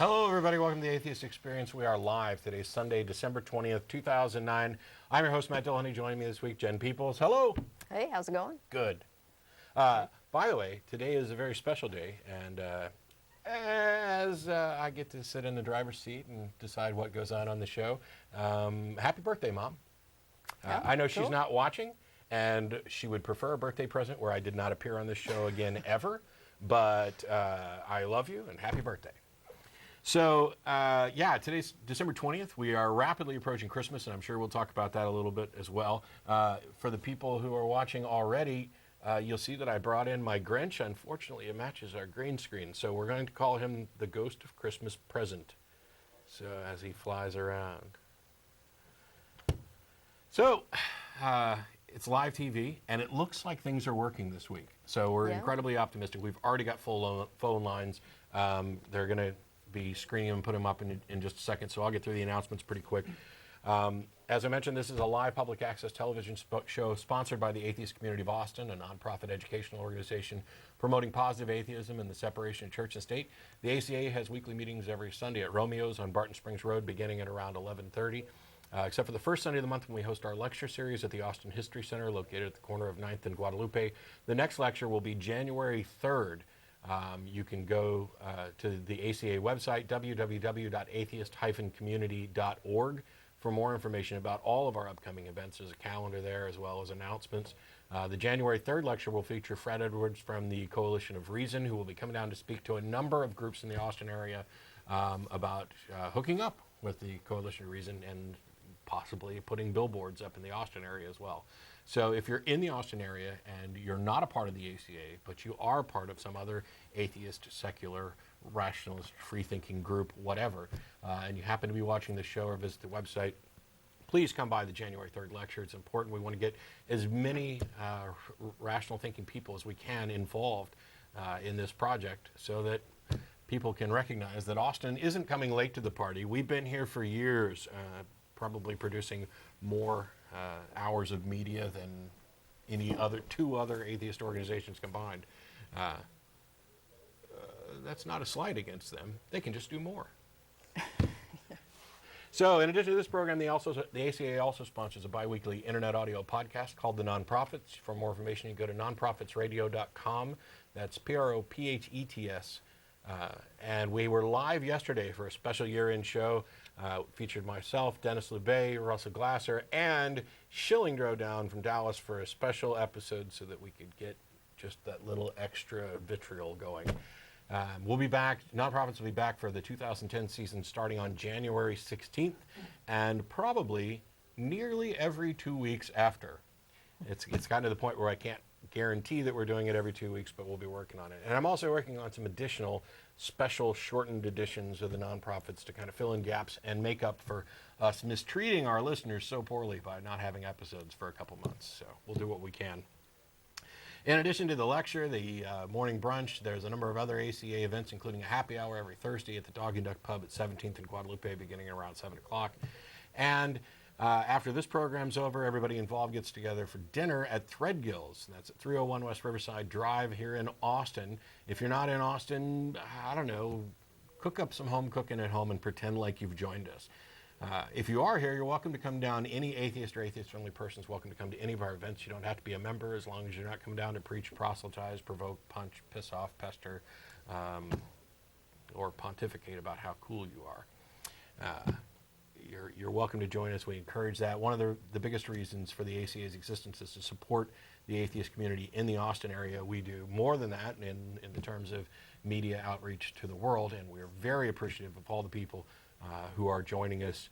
Hello, everybody. Welcome to the Atheist Experience. We are live. Today's Sunday, December 20th, 2009. I'm your host, Matt Dillahunty. Joining me this week, Jen Peeples. Hello. Hey, how's it going? Good. By the way, today is a very special day, and as I get to sit in the driver's seat and decide what goes on the show, happy birthday, Mom. I know she's not watching, and she would prefer a birthday present where I did not appear on this show again ever, but I love you, and happy birthday. So, today's December 20th. We are rapidly approaching Christmas, and I'm sure we'll talk about that a little bit as well. For the people who are watching already, you'll see that I brought in my Grinch. Unfortunately, it matches our green screen, so we're going to call him the Ghost of Christmas Present. So, as he flies around. So, it's live TV, and it looks like things are working this week. So, we're incredibly optimistic. We've already got full phone lines. They're going to be screening them and put them up in just a second, so I'll get through the announcements pretty quick. As I mentioned, this is a live public access television show sponsored by the Atheist Community of Austin, a nonprofit educational organization promoting positive atheism and the separation of church and state. The ACA has weekly meetings every Sunday at Romeo's on Barton Springs Road beginning at around 11:30. Except for the first Sunday of the month when we host our lecture series at the Austin History Center located at the corner of 9th and Guadalupe. The next lecture will be January 3rd. You can go to the ACA website, www.atheist-community.org, for more information about all of our upcoming events. There's a calendar there as well as announcements. The January 3rd lecture will feature Fred Edwards from the Coalition of Reason, who will be coming down to speak to a number of groups in the Austin area about hooking up with the Coalition of Reason and possibly putting billboards up in the Austin area as well. So if you're in the Austin area and you're not a part of the ACA, but you are part of some other atheist, secular, rationalist, free-thinking group, whatever, and you happen to be watching the show or visit the website, please come by the January 3rd lecture. It's important. We want to get as many rational-thinking people as we can involved in this project so that people can recognize that Austin isn't coming late to the party. We've been here for years, probably producing more hours of media than any other two other atheist organizations combined. That's not a slight against them. They can just do more. So in addition to this program, the ACA also sponsors a biweekly internet audio podcast called The Nonprofits. For more information, you can go to nonprofitsradio.com. That's P-R-O-P-H-E-T-S. And we were live yesterday for a special year-end show. Featured myself, Dennis Lubay, Russell Glasser, and Schilling drove down from Dallas for a special episode so that we could get just that little extra vitriol going. We'll be back, Nonprofits will be back for the 2010 season starting on January 16th and probably nearly every 2 weeks after. It's gotten to the point where I can't guarantee that we're doing it every 2 weeks, but we'll be working on it. And I'm also working on some additional special shortened editions of the Nonprofits to kind of fill in gaps and make up for us mistreating our listeners so poorly by not having episodes for a couple months. So we'll do what we can. In addition to the lecture, the morning brunch, there's a number of other ACA events, including a happy hour every Thursday at the Dog and Duck Pub at 17th and Guadalupe beginning around 7 o'clock. And after this program's over, everybody involved gets together for dinner at Threadgill's. That's at 301 West Riverside Drive here in Austin. If you're not in Austin, I don't know, cook up some home cooking at home and pretend like you've joined us. If you are here, you're welcome to come down. Any atheist or atheist-friendly person is welcome to come to any of our events. You don't have to be a member as long as you're not coming down to preach, proselytize, provoke, punch, piss off, pester, or pontificate about how cool you are. You're welcome to join us. We encourage that. One of the biggest reasons for the ACA's existence is to support the atheist community in the Austin area. We do more than that in the terms of media outreach to the world, and we're very appreciative of all the people who are joining us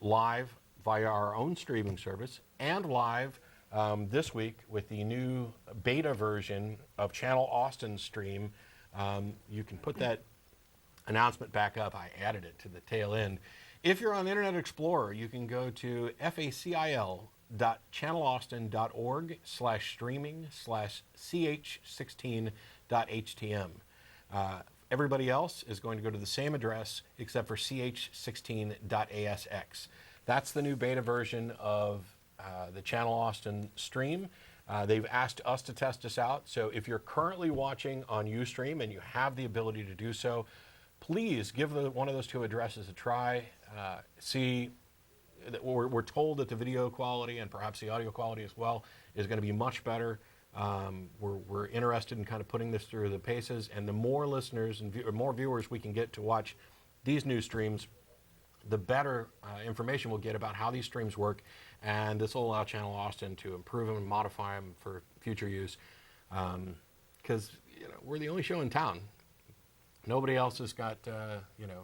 live via our own streaming service and live this week with the new beta version of Channel Austin Stream. You can put that announcement back up. I added it to the tail end. If you're on Internet Explorer, you can go to facil.channelaustin.org/streaming/ch16.htm. Everybody else is going to go to the same address except for ch16.asx. That's the new beta version of the Channel Austin stream. They've asked us to test this out. So if you're currently watching on Ustream and you have the ability to do so, please give one of those two addresses a try. See, we're told that the video quality and perhaps the audio quality as well is going to be much better. We're interested in kind of putting this through the paces, and the more listeners and more viewers we can get to watch these new streams, the better information we'll get about how these streams work, and this will allow Channel Austin to improve them and modify them for future use. Because we're the only show in town. Nobody else has got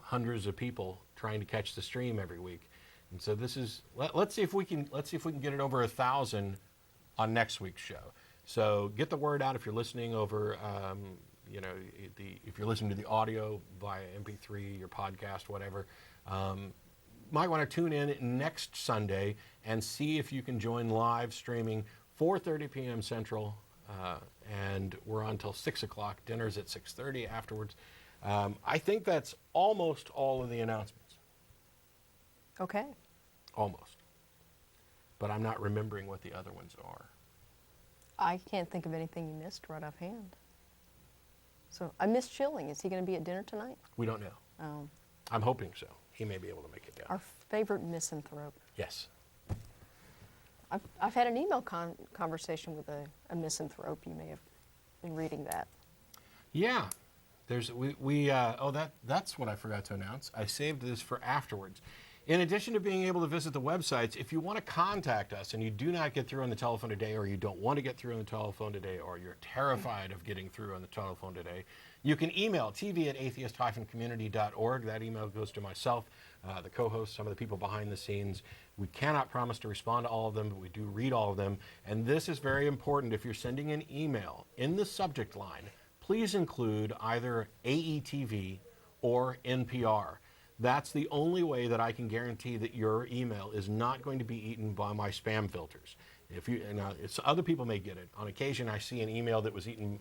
hundreds of people trying to catch the stream every week, and so this is let's see if we can get it over 1,000 on next week's show. So get the word out if you're listening over, if you're listening to the audio via MP3, your podcast, whatever. Might want to tune in next Sunday and see if you can join live streaming 4:30 p.m. Central, and we're on till 6 o'clock. Dinner's at 6:30 afterwards. I think that's almost all of the announcements. Okay. Almost. But I'm not remembering what the other ones are. I can't think of anything you missed right offhand. So I missed Schilling. Is he going to be at dinner tonight? We don't know. Oh. I'm hoping so. He may be able to make it down. Our favorite misanthrope. Yes. I've had an email conversation with a misanthrope. You may have been reading that. Yeah. That's what I forgot to announce. I saved this for afterwards. In addition to being able to visit the websites, if you want to contact us and you do not get through on the telephone today, or you don't want to get through on the telephone today, or you're terrified of getting through on the telephone today, you can email tv@atheist-community.org. That email goes to myself, the co-host, some of the people behind the scenes. We cannot promise to respond to all of them, but we do read all of them. And this is very important. If you're sending an email, in the subject line, please include either AETV or NPR. That's the only way that I can guarantee that your email is not going to be eaten by my spam filters. Other people may get it. On occasion, I see an email that was eaten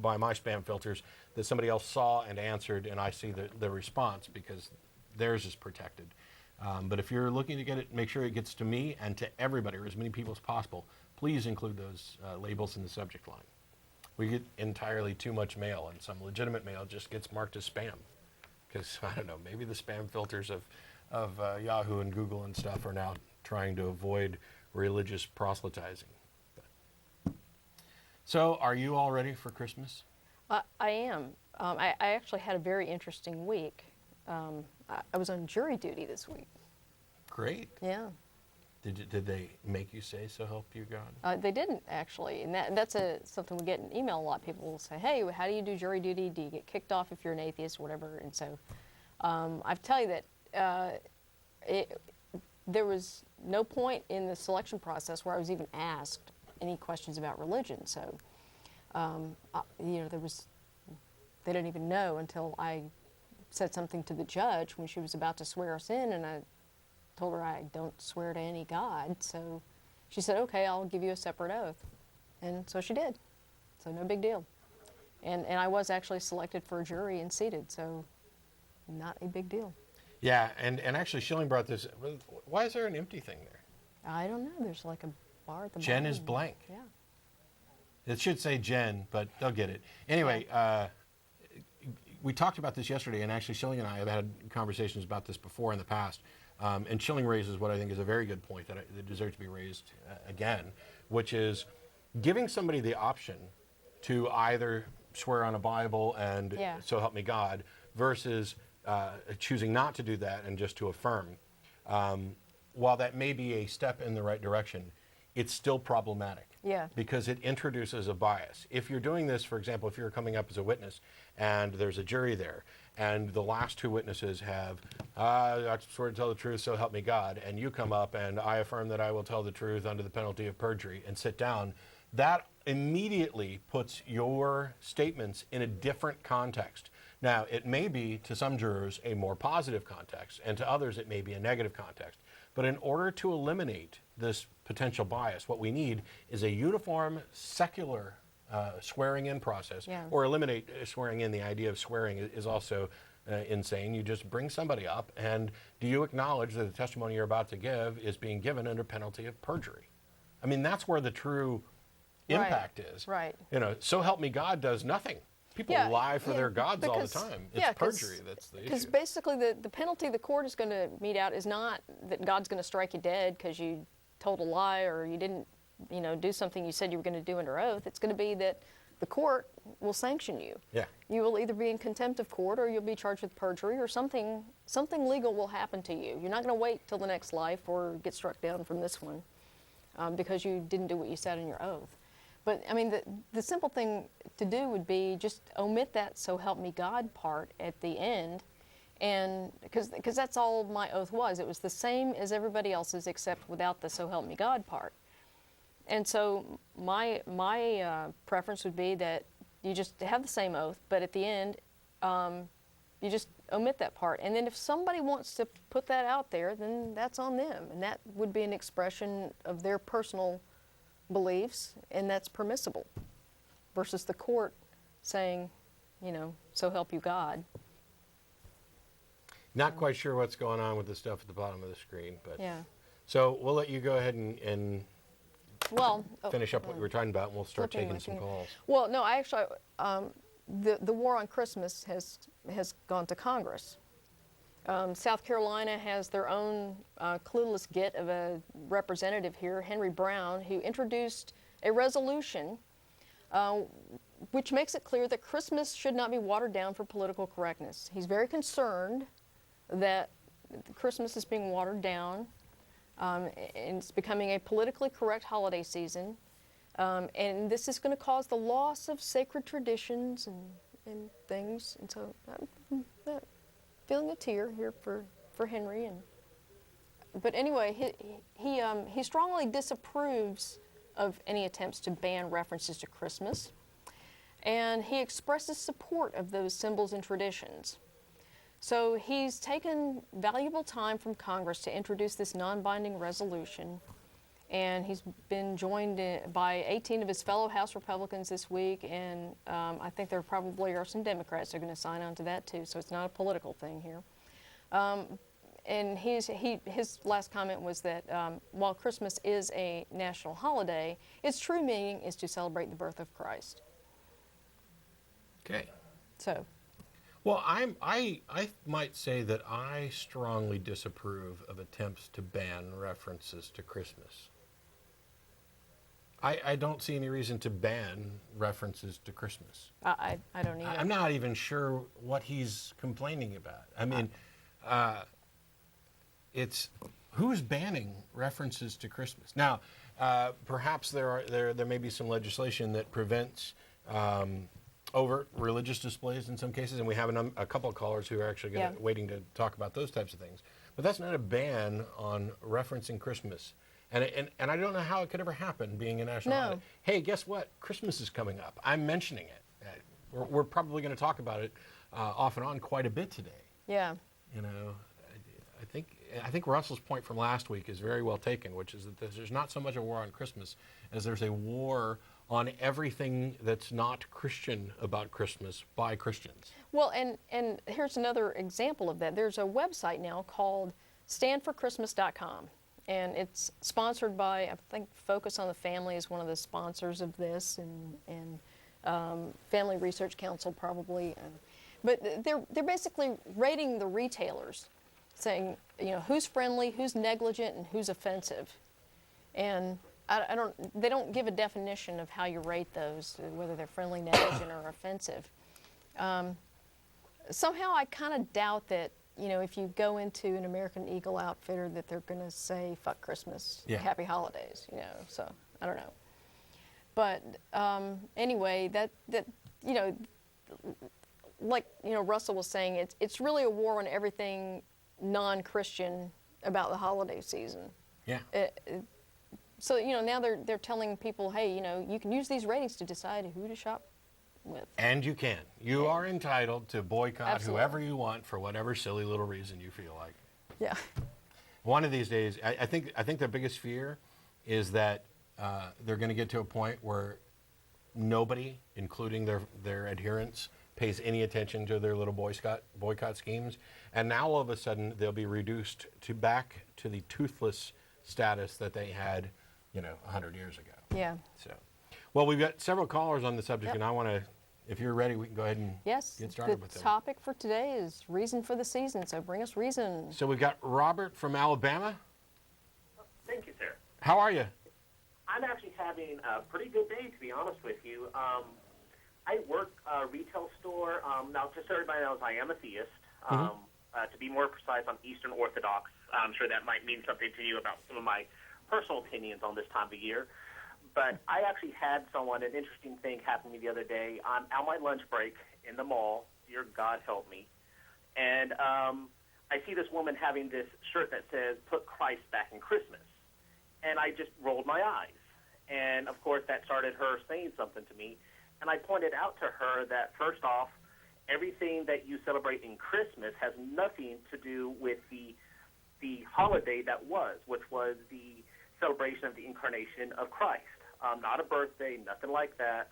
by my spam filters that somebody else saw and answered, and I see the response because theirs is protected. But if you're looking to get it, make sure it gets to me and to everybody, or as many people as possible. Please include those labels in the subject line. We get entirely too much mail, and some legitimate mail just gets marked as spam. Because, I don't know, maybe the spam filters of Yahoo and Google and stuff are now trying to avoid religious proselytizing. So, are you all ready for Christmas? I am. I actually had a very interesting week. I was on jury duty this week. Great. Yeah. Did they make you say, "So help you God"? They didn't, actually, and that's something we get in email a lot. People will say, "Hey, how do you do jury duty? Do you get kicked off if you're an atheist, whatever?" And so, I tell you that there was no point in the selection process where I was even asked any questions about religion. So, they didn't even know until I said something to the judge when she was about to swear us in, and I told her I don't swear to any God. So she said, "Okay, I'll give you a separate oath." And so she did. So no big deal. And I was actually selected for a jury and seated, so not a big deal. Yeah, and actually Schilling brought this. Why is there an empty thing there? I don't know. There's like a bar at the Jen bottom. is blank. Yeah. It should say Jen, but they'll get it. Anyway, we talked about this yesterday, and actually Schilling and I have had conversations about this before in the past. And Schilling raises what I think is a very good point that deserves to be raised again, which is giving somebody the option to either swear on a Bible and "So help me God" versus choosing not to do that and just to affirm. While that may be a step in the right direction, it's still problematic. Yeah. Because it introduces a bias. If you're doing this, for example, if you're coming up as a witness and there's a jury there, and the last two witnesses have, "I swear to tell the truth, so help me God," and you come up and "I affirm that I will tell the truth under the penalty of perjury," and sit down, that immediately puts your statements in a different context. Now, it may be, to some jurors, a more positive context, and to others it may be a negative context. But in order to eliminate this potential bias, what we need is a uniform, secular swearing-in process, or eliminate swearing in. The idea of swearing is also insane. You just bring somebody up, and do you acknowledge that the testimony you're about to give is being given under penalty of perjury? I mean, that's where the true impact is. Right. "So help me God" does nothing. People lie for their gods all the time. It's perjury that's the issue. Because basically the penalty the court is going to mete out is not that God's going to strike you dead because you told a lie or you didn't, do something you said you were going to do under oath. It's going to be that the court will sanction you. Yeah. You will either be in contempt of court or you'll be charged with perjury or something legal will happen to you. You're not going to wait till the next life or get struck down from this one because you didn't do what you said in your oath. But, I mean, the simple thing to do would be just omit that "so help me God" part at the end, and because that's all my oath was. It was the same as everybody else's except without the "so help me God" part. And so my preference would be that you just have the same oath, but at the end, you just omit that part. And then if somebody wants to put that out there, then that's on them. And that would be an expression of their personal beliefs, and that's permissible, versus the court saying, "so help you God." Not quite sure what's going on with the stuff at the bottom of the screen, but Yeah. So we'll let you go ahead and Well, finish up what you were talking about, and we'll start flipping taking my some finger. calls. Well, no, I actually, the war on Christmas has gone to Congress. South Carolina has their own clueless git of a representative here, Henry Brown, who introduced a resolution which makes it clear that Christmas should not be watered down for political correctness. He's very concerned that Christmas is being watered down and it's becoming a politically correct holiday season. And this is going to cause the loss of sacred traditions and things. And so I'm feeling a tear here for Henry. But anyway, he strongly disapproves of any attempts to ban references to Christmas. And he expresses support of those symbols and traditions. So he's taken valuable time from Congress to introduce this non-binding resolution. And he's been joined by 18 of his fellow House Republicans this week, and I think there probably are some Democrats that are going to sign on to that too, so it's not a political thing here. And his last comment was that while Christmas is a national holiday, its true meaning is to celebrate the birth of Christ. Okay. So. Well, I might say that I strongly disapprove of attempts to ban references to Christmas. I don't see any reason to ban references to Christmas. I don't either. I'm not even sure what he's complaining about. I mean, it's who's banning references to Christmas? Now, perhaps there may be some legislation that prevents overt religious displays in some cases, and we have a couple of callers who are actually waiting to talk about those types of things. But that's not a ban on referencing Christmas. And I don't know how it could ever happen, being a national holiday. Hey, guess what? Christmas is coming up. I'm mentioning it. We're probably going to talk about it off and on quite a bit today. Yeah. I think Russell's point from last week is very well taken, which is that there's not so much a war on Christmas as there's a war on everything that's not Christian about Christmas by Christians. Well, and here's another example of that. There's a website now called standforchristmas.com, and it's sponsored by, I think, Focus on the Family is one of the sponsors of this, and Family Research Council probably. But they're basically rating the retailers, saying, who's friendly, who's negligent, and who's offensive. And they don't give a definition of how you rate those, whether they're friendly, negligent, or offensive. Somehow I kind of doubt that, if you go into an American Eagle outfitter, that they're going to say, fuck Christmas, happy holidays, so I don't know. But anyway, that like, Russell was saying, it's really a war on everything non-Christian about the holiday season. Yeah. So, now they're telling people, hey, you can use these ratings to decide who to shop with. And you can. You are entitled to boycott Absolutely. whoever you want for whatever silly little reason you feel like. Yeah. One of these days, I think their biggest fear is that they're going to get to a point where nobody, including their adherents, pays any attention to their little boycott schemes. And now all of a sudden they'll be reduced back to the toothless status that they had 100 years ago. Yeah. So, well, we've got several callers on the subject, and I want to if you're ready, we can go ahead and Yes, get started the with them. topic for today is reason for the season, so bring us reason. So we've got Robert from Alabama. Thank you, sir. How are you? I'm actually having a pretty good day, to be honest with you. I work a retail store. Now, just so everybody knows, I am a theist. To be more precise, I'm Eastern Orthodox. I'm sure that might mean something to you about some of my personal opinions on this time of year. But I actually had an interesting thing happen to me the other day. I'm out my lunch break in the mall. Dear God help me. And I see this woman having this shirt that says, "Put Christ back in Christmas." And I just rolled my eyes. And, of course, that started her saying something to me. And I pointed out to her that, first off, everything that you celebrate in Christmas has nothing to do with the holiday that was, which was the celebration of the incarnation of Christ. Not a birthday, nothing like that.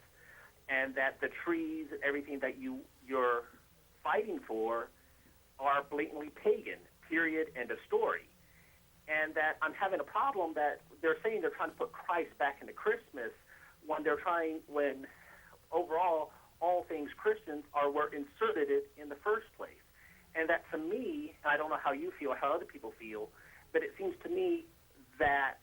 And that the trees, everything that you're fighting for are blatantly pagan, period, end of story. And that I'm having a problem that they're saying they're trying to put Christ back into Christmas when overall all things Christians were inserted it in the first place. And that to me, and I don't know how you feel or how other people feel, but it seems to me that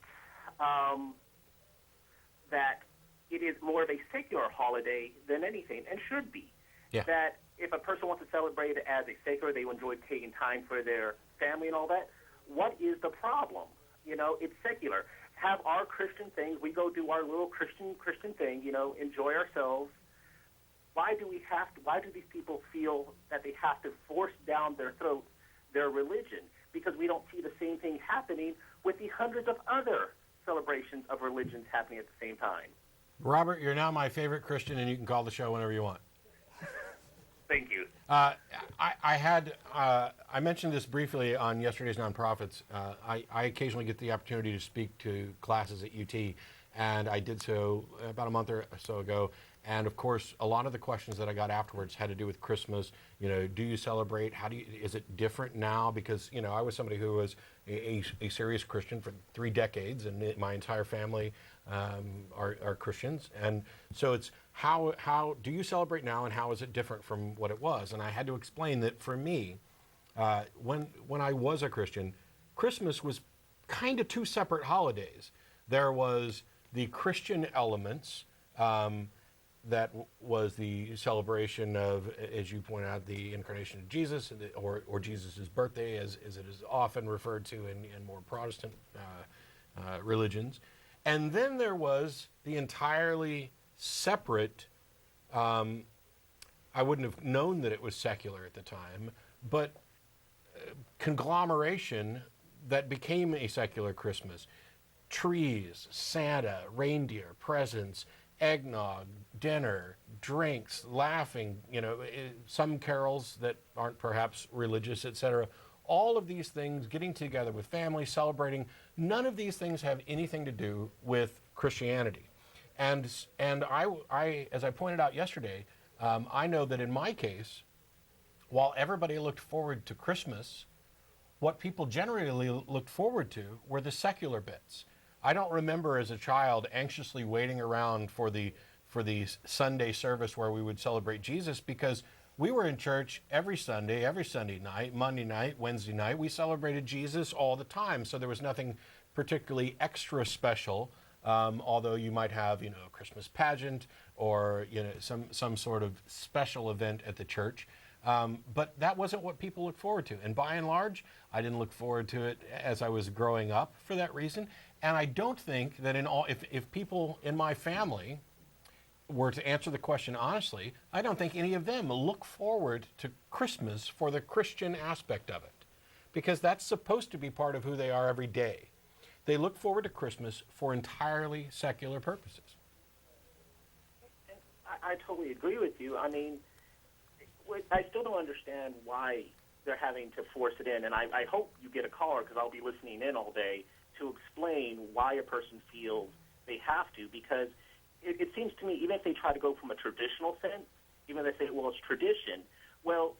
that it is more of a secular holiday than anything, and should be. Yeah. That if a person wants to celebrate it as a secular, they enjoy taking time for their family and all that, what is the problem? It's secular. Have our Christian things. We go do our little Christian thing, enjoy ourselves. Why do these people feel that they have to force down their throat their religion? Because we don't see the same thing happening with the hundreds of other celebrations of religions happening at the same time. Robert, you're now my favorite Christian, and you can call the show whenever you want. Thank you. I mentioned this briefly on yesterday's Nonprofits. I occasionally get the opportunity to speak to classes at UT, and I did so about a month or so ago. And of course, a lot of the questions that I got afterwards had to do with Christmas. Do you celebrate? Is it different now? Because I was somebody who was a serious Christian for 3 decades, and my entire family are Christians. And so it's how do you celebrate now, and how is it different from what it was? And I had to explain that for me, when I was a Christian, Christmas was kind of 2 separate holidays. There was the Christian elements. That was the celebration of, as you point out, the incarnation of Jesus, or Jesus' birthday, as it is often referred to in more Protestant religions. And then there was the entirely separate, I wouldn't have known that it was secular at the time, but conglomeration that became a secular Christmas. Trees, Santa, reindeer, presents, eggnog, dinner, drinks, laughing, some carols that aren't perhaps religious, etc. All of these things, getting together with family, celebrating, none of these things have anything to do with Christianity. And I as I pointed out yesterday, I know that in my case, while everybody looked forward to Christmas, what people generally looked forward to were the secular bits. I don't remember as a child anxiously waiting around for the Sunday service where we would celebrate Jesus, because we were in church every Sunday night, Monday night, Wednesday night. We celebrated Jesus all the time, so there was nothing particularly extra special, although you might have, a Christmas pageant or, some sort of special event at the church. But that wasn't what people looked forward to. And by and large, I didn't look forward to it as I was growing up for that reason. And I don't think that if people in my family were to answer the question honestly, I don't think any of them look forward to Christmas for the Christian aspect of it, because that's supposed to be part of who they are every day. They look forward to Christmas for entirely secular purposes. I totally agree with you. I mean, I still don't understand why they're having to force it in, and I hope you get a caller, because I'll be listening in all day, to explain why a person feels they have to, because it seems to me, even if they try to go from a traditional sense, even if they say, well, it's tradition, well,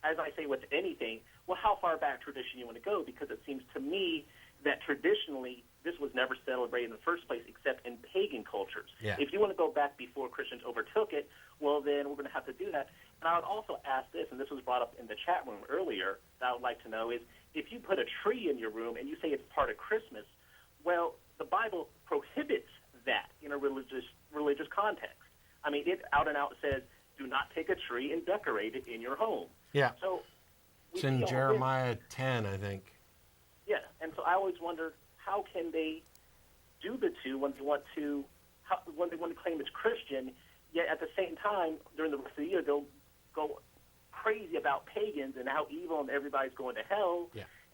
as I say with anything, well, how far back tradition you want to go? Because it seems to me that traditionally this was never celebrated in the first place except in pagan cultures. Yeah. If you want to go back before Christians overtook it, well, then we're going to have to do that. And I would also ask this, and this was brought up in the chat room earlier, that I would like to know is, if you put a tree in your room and you say it's part of Christmas, well, the Bible prohibits that in a religious context. I mean, it out and out says, do not take a tree and decorate it in your home. Yeah. So it's in Jeremiah 10, I think. Yeah, and so I always wonder, how can they do the two when they want to claim it's Christian, yet at the same time, during the rest of the year, they'll go crazy about pagans and how evil and everybody's going to hell,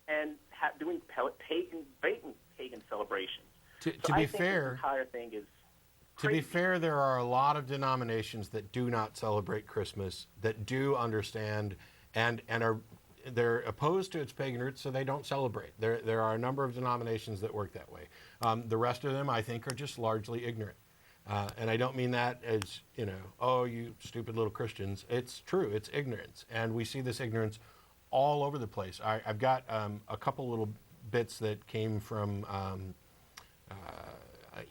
and doing pagan celebrations. To I be think fair, this entire thing is to be fair, there are a lot of denominations that do not celebrate Christmas, that do understand and they're opposed to its pagan roots, so they don't celebrate. There are a number of denominations that work that way. The rest of them, I think, are just largely ignorant. And I don't mean that as, oh, you stupid little Christians. It's true. It's ignorance. And we see this ignorance all over the place. I've got a couple little bits that came from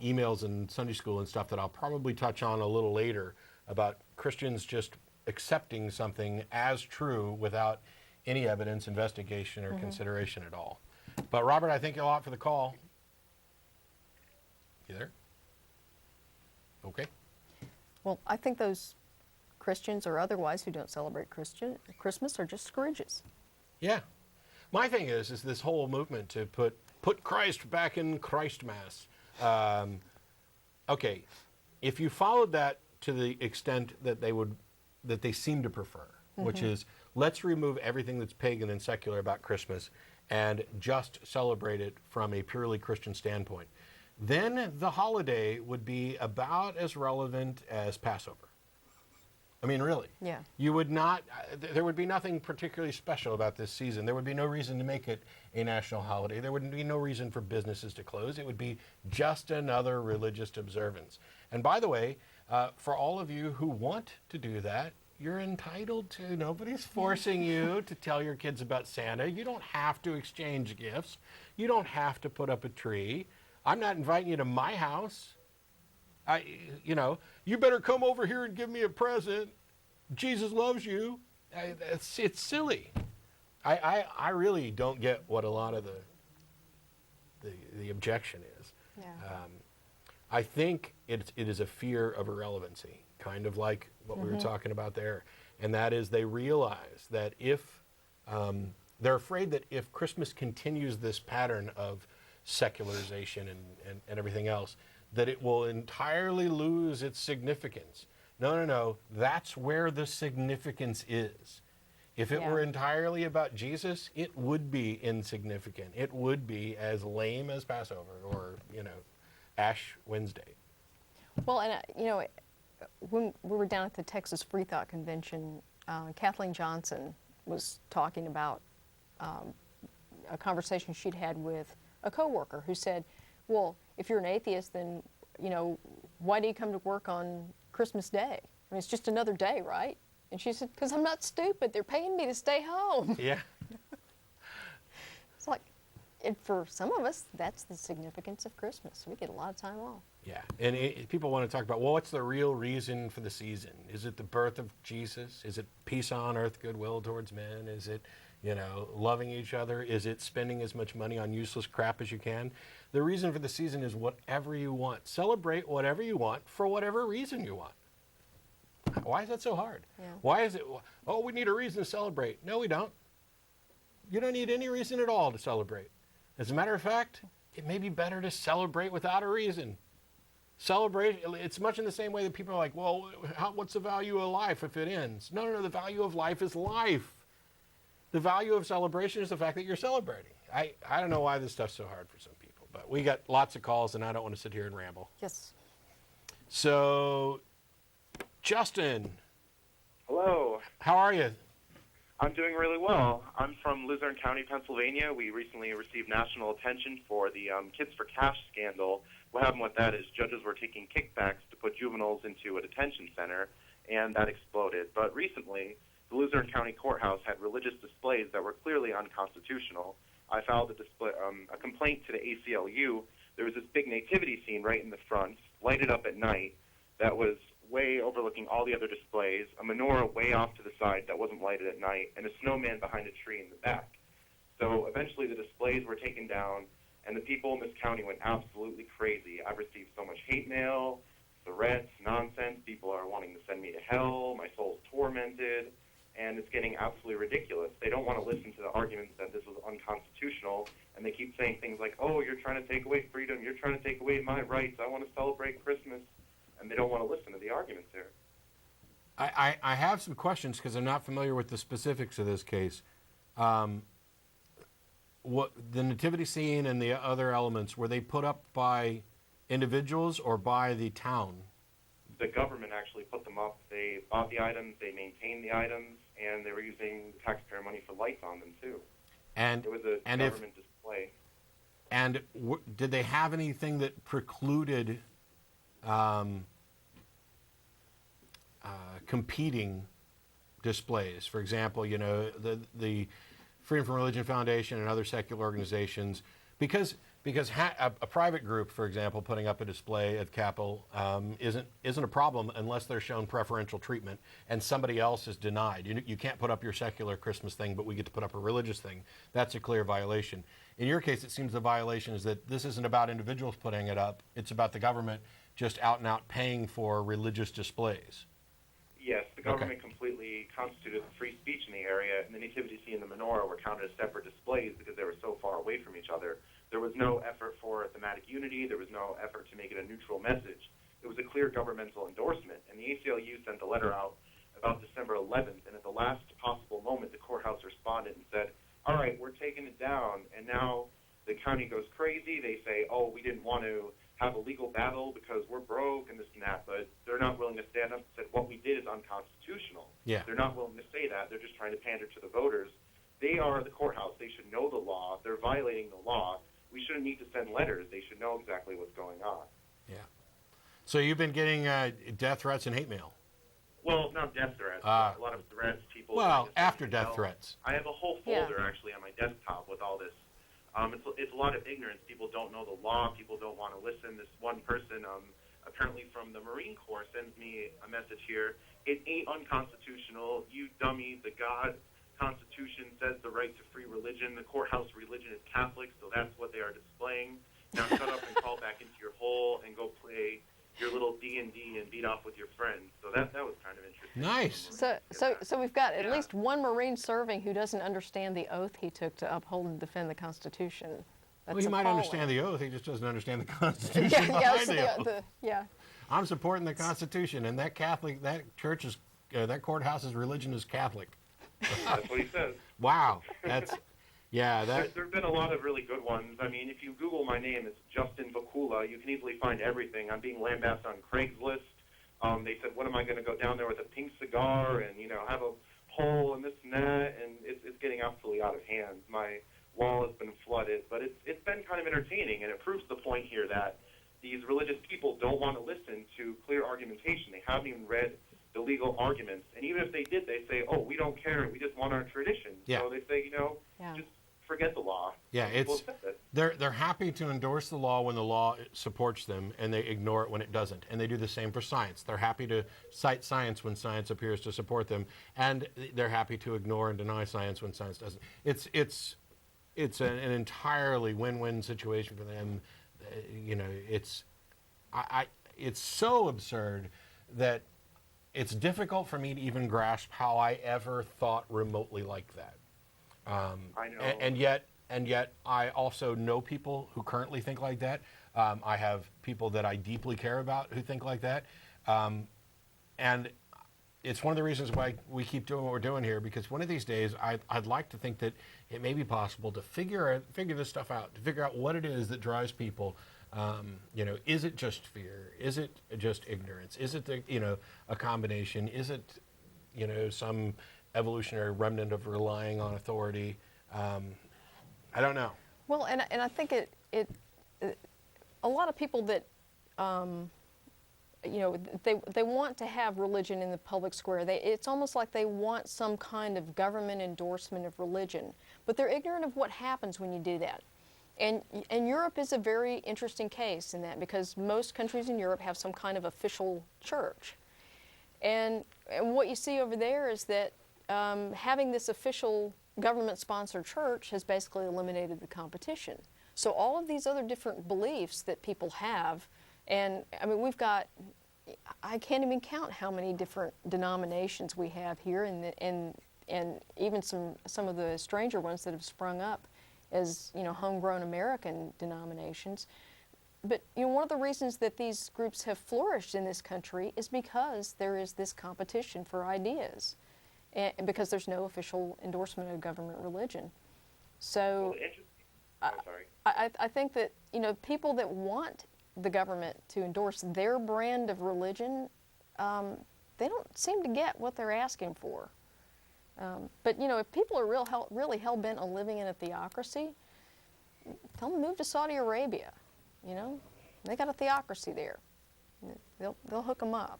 emails in Sunday school and stuff that I'll probably touch on a little later about Christians just accepting something as true without any evidence, investigation, or consideration at all. But Robert, I thank you a lot for the call. You there? Okay. Well, I think those Christians or otherwise who don't celebrate Christmas are just Scrooges. Yeah. My thing is this whole movement to put Christ back in Christ Mass. Okay, if you followed that to the extent that they seem to prefer, which is let's remove everything that's pagan and secular about Christmas and just celebrate it from a purely Christian standpoint, then the holiday would be about as relevant as Passover. I mean, really. Yeah. You would not, there would be nothing particularly special about this season. There would be no reason to make it a national holiday. There would be no reason for businesses to close. It would be just another religious observance. And by the way, for all of you who want to do that, you're entitled to. Nobody's forcing you to tell your kids about Santa. You don't have to exchange gifts. You don't have to put up a tree. I'm not inviting you to my house. You better come over here and give me a present. Jesus loves you. It's silly. I really don't get what a lot of the objection is. Yeah. I think it is a fear of irrelevancy, kind of like what we were talking about there. And that is they realize that if they're afraid that if Christmas continues this pattern of secularization and everything else, that it will entirely lose its significance. No. That's where the significance is. If it were entirely about Jesus, it would be insignificant. It would be as lame as Passover or, Ash Wednesday. Well, and, when we were down at the Texas Free Thought Convention, Kathleen Johnson was talking about a conversation she'd had with a coworker who said, well, if you're an atheist, then, why do you come to work on Christmas Day? I mean, it's just another day, right? And she said, because I'm not stupid. They're paying me to stay home. Yeah. It's like, and for some of us, that's the significance of Christmas. We get a lot of time off. Yeah. And people want to talk about, well, what's the real reason for the season? Is it the birth of Jesus? Is it peace on earth, goodwill towards men? Is it, loving each other? Is it spending as much money on useless crap as you can? The reason for the season is whatever you want. Celebrate whatever you want for whatever reason you want. Why is that so hard? Yeah. Why is it, we need a reason to celebrate. No, we don't. You don't need any reason at all to celebrate. As a matter of fact, it may be better to celebrate without a reason. Celebrate, it's much in the same way that people are like, well, what's the value of life if it ends? No, the value of life is life. The value of celebration is the fact that you're celebrating. I don't know why this stuff's so hard for some people, but we got lots of calls and I don't want to sit here and ramble. Yes. So, Justin. Hello. How are you? I'm doing really well. I'm from Luzerne County, Pennsylvania. We recently received national attention for the Kids for Cash scandal. What happened with that is judges were taking kickbacks to put juveniles into a detention center, and that exploded. But recently, the Luzerne County Courthouse had religious displays that were clearly unconstitutional. I filed a complaint to the ACLU there was this big nativity scene right in the front, lighted up at night, that was way overlooking all the other displays, a menorah way off to the side that wasn't lighted at night, and a snowman behind a tree in the back. So eventually the displays were taken down, and the people in this county went absolutely crazy. I've received so much hate mail, threats, nonsense. People are wanting to send me to hell. My soul's tormented, and it's getting absolutely ridiculous. They don't want to listen to the arguments that this was unconstitutional, and they keep saying things like, oh, you're trying to take away freedom, you're trying to take away my rights, I want to celebrate Christmas, and they don't want to listen to the arguments there. I have some questions because I'm not familiar with the specifics of this case. What the nativity scene and the other elements, were they put up by individuals or by the town? The government actually put them up. They bought the items, they maintained the items, and they were using taxpayer money for lights on them too. And it was a government display. And did they have anything that precluded competing displays? For example, you know, the Freedom from Religion Foundation and other secular organizations, because a private group, for example, putting up a display at the Capitol isn't a problem unless they're shown preferential treatment and somebody else is denied. You can't put up your secular Christmas thing, but we get to put up a religious thing. That's a clear violation. In your case, it seems the violation is that this isn't about individuals putting it up. It's about the government just out and out paying for religious displays. Yes, the government completely constituted free speech in the area, and the nativity scene and the menorah were counted as separate displays because they were so far away from each other. There was no effort for thematic unity. There was no effort to make it a neutral message. It was a clear governmental endorsement, and the ACLU sent a letter out about December 11th, and at the last possible moment, the courthouse responded and said, all right, we're taking it down, and now the county goes crazy. They say, oh, we didn't want to have a legal battle because we're broke and this and that, but they're not willing to stand up and say what we did is unconstitutional. Yeah. They're not willing to say that. They're just trying to pander to the voters. They are the courthouse. They should know the law. They're violating the law. We shouldn't need to send letters. They should know exactly what's going on. Yeah. So you've been getting death threats and hate mail? Well, not death threats. A lot of threats. People. Well, after death threats. I have a whole folder actually on my desktop with all this. It's a lot of ignorance. People don't know the law. People don't want to listen. This one person, apparently from the Marine Corps, sends me a message here. It ain't unconstitutional. You dummy. The God Constitution says the right to free religion. The courthouse religion is Catholic, so that's what they are displaying. Now shut up and crawl back into your hole and go play your little D&D and beat off with your friends. So that was kind of interesting. Nice. So we've got at least one Marine serving who doesn't understand the oath he took to uphold and defend the Constitution. That's Well, he might appalling. understand the oath. He just doesn't understand the Constitution behind the oath. Yeah. I'm supporting the Constitution, and that church is, that courthouse's religion is Catholic. That's what he says. Wow. That's, yeah. There have been a lot of really good ones. I mean, if you Google my name, it's Justin Vakula. You can easily find everything. I'm being lambasted on Craigslist. They said, when am I going to go down there with a pink cigar and, have a pole and this and that? And it's getting absolutely out of hand. My wall has been flooded. But it's been kind of entertaining, and it proves the point here that these religious people don't want to listen to clear argumentation. They haven't even read the legal arguments. And even if they did, they say, oh, we don't care. We just want our tradition. Yeah. So they say, just forget the law. Yeah, they're happy to endorse the law when the law supports them, and they ignore it when it doesn't. And they do the same for science. They're happy to cite science when science appears to support them, and they're happy to ignore and deny science when science doesn't. It's an entirely win-win situation for them. It's so absurd that it's difficult for me to even grasp how I ever thought remotely like that. I know. And yet I also know people who currently think like that. I have people that I deeply care about who think like that. And it's one of the reasons why we keep doing what we're doing here, because one of these days I'd like to think that it may be possible to figure this stuff out, to figure out what it is that drives people. Is it just fear? Is it just ignorance? Is it a combination? Is it some evolutionary remnant of relying on authority? I don't know. Well, and I think a lot of people that they want to have religion in the public square. It's almost like they want some kind of government endorsement of religion, but they're ignorant of what happens when you do that. And Europe is a very interesting case in that, because most countries in Europe have some kind of official church. And what you see over there is that having this official government-sponsored church has basically eliminated the competition. So all of these other different beliefs that people have, and I mean, we've got, I can't even count how many different denominations we have here, and even some of the stranger ones that have sprung up as, you know, homegrown American denominations. But, you know, one of the reasons that these groups have flourished in this country is because there is this competition for ideas, and because there's no official endorsement of government religion. So I think that, you know, people that want the government to endorse their brand of religion, they don't seem to get what they're asking for. But, you know, if people are really hell-bent on living in a theocracy, tell them to move to Saudi Arabia. You know, they got a theocracy there. They'll hook them up.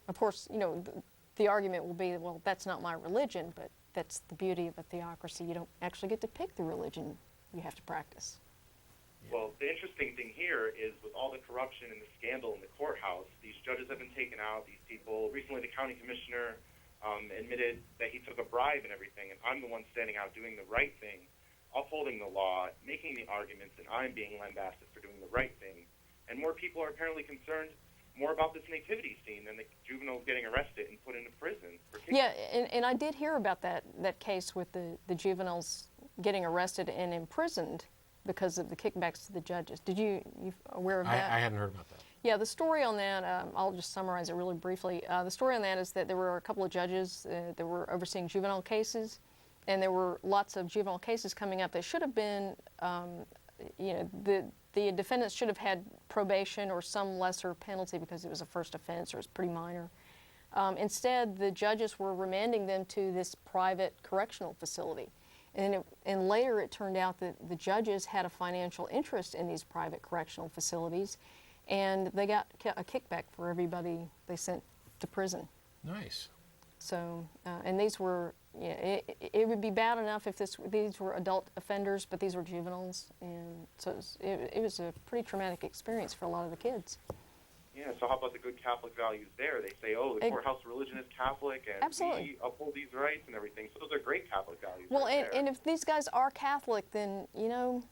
Of course, you know, the argument will be, well, that's not my religion, but that's the beauty of a theocracy. You don't actually get to pick the religion you have to practice. Well, the interesting thing here is with all the corruption and the scandal in the courthouse, these judges have been taken out, these people, recently the county commissioner admitted that he took a bribe and everything, and I'm the one standing out doing the right thing, upholding the law, making the arguments, and I'm being lambasted for doing the right thing. And more people are apparently concerned more about this nativity scene than the juveniles getting arrested and put into prison for kickbacks. Yeah, and I did hear about that case with the juveniles getting arrested and imprisoned because of the kickbacks to the judges. You aware of that? I hadn't heard about that. Yeah, the story on that, I'll just summarize it really briefly. The story on that is that there were a couple of judges that were overseeing juvenile cases, and there were lots of juvenile cases coming up that should have been, you know, the defendants should have had probation or some lesser penalty because it was a first offense or it was pretty minor. Instead, the judges were remanding them to this private correctional facility. And later it turned out that the judges had a financial interest in these private correctional facilities, and they got a kickback for everybody they sent to prison. Nice. So, and these were, you know, it would be bad enough if these were adult offenders, but these were juveniles, and so it was a pretty traumatic experience for a lot of the kids. Yeah, so how about the good Catholic values there? They say, oh, the courthouse religion is Catholic, and Absolutely. we uphold these rights and everything. So those are great Catholic values. Well, right and if these guys are Catholic, then, you know,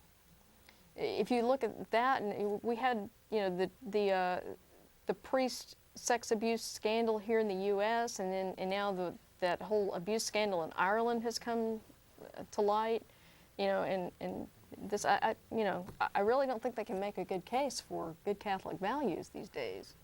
if you look at that, and we had, you know, the priest sex abuse scandal here in the U.S., and now that whole abuse scandal in Ireland has come to light, you know, and this, you know, I really don't think they can make a good case for good Catholic values these days.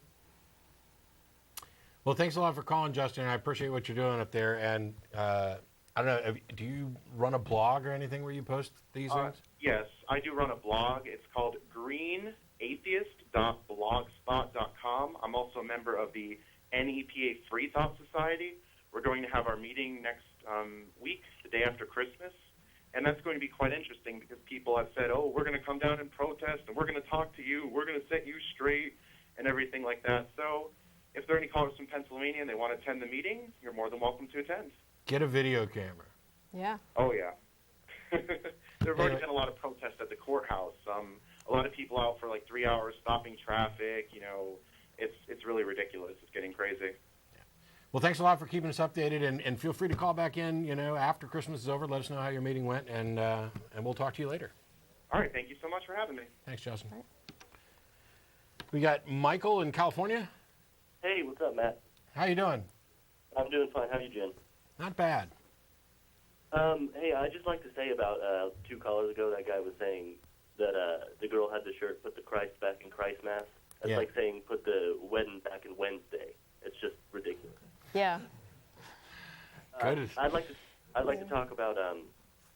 Well, thanks a lot for calling, Justin. I appreciate what you're doing up there. And I don't know, do you run a blog or anything where you post these things? Yes, I do run a blog. It's called greenatheist.blogspot.com. I'm also a member of the NEPA Free Thought Society. We're going to have our meeting next week, the day after Christmas. And that's going to be quite interesting because people have said, oh, we're going to come down and protest, and we're going to talk to you, we're going to set you straight, and everything like that. So if there are any callers from Pennsylvania and they want to attend the meeting, you're more than welcome to attend. Get a video camera. Yeah. Oh, yeah. There have already been a lot of protests at the courthouse. A lot of people out for like 3 hours stopping traffic. You know, it's really ridiculous. It's getting crazy. Well, thanks a lot for keeping us updated, and feel free to call back in, you know, after Christmas is over. Let us know how your meeting went, and we'll talk to you later. All right. Thank you so much for having me. Thanks, Justin. Right. We got Michael in California. Hey, what's up, Matt? How you doing? I'm doing fine. How you, Jen? Not bad. Hey, I'd just like to say about 2 callers ago, that guy was saying that the girl had the shirt, put the Christ back in Christ Mass. That's like saying put the wedding back in Wednesday. It's just ridiculous. Yeah. I'd like to talk about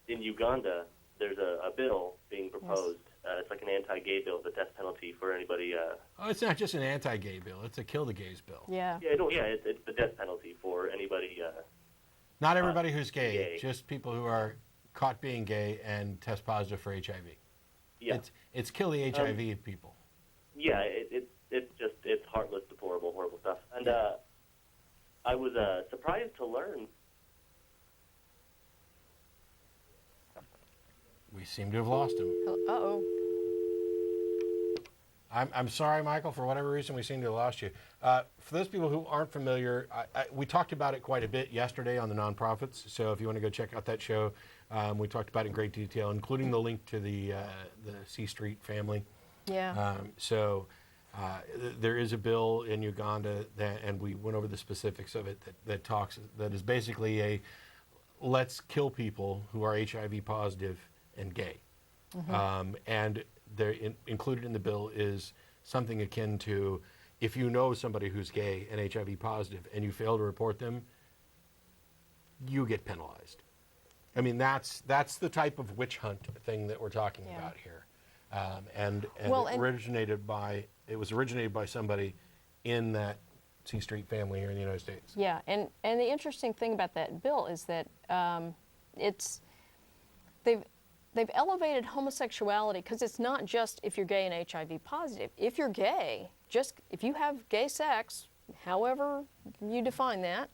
in Uganda. There's a bill being proposed. It's like an anti-gay bill, the death penalty for anybody. Oh, it's not just an anti-gay bill; it's a kill the gays bill. Yeah. It's the death penalty for anybody. Not everybody who's gay, just people who are caught being gay and test positive for HIV. Yeah. It's kill the HIV people. Yeah, it's heartless, deplorable, horrible stuff. And I was surprised to learn. seem to have lost him. Uh-oh. I'm sorry, Michael, for whatever reason we seem to have lost you. For those people who aren't familiar, we talked about it quite a bit yesterday on the nonprofits. So if you want to go check out that show, we talked about it in great detail, including the link to the C Street family. Yeah. There is a bill in Uganda and we went over the specifics of it that is basically a let's kill people who are HIV positive and gay. And included in the bill is something akin to if you know somebody who's gay and HIV positive and you fail to report them, you get penalized. I mean, that's the type of witch hunt thing that we're talking about here. It was originated by somebody in that C Street family here in the United States. Yeah, and the interesting thing about that bill is that they've elevated homosexuality because it's not just if you're gay and HIV positive. If you're gay, if you have gay sex, however you define that,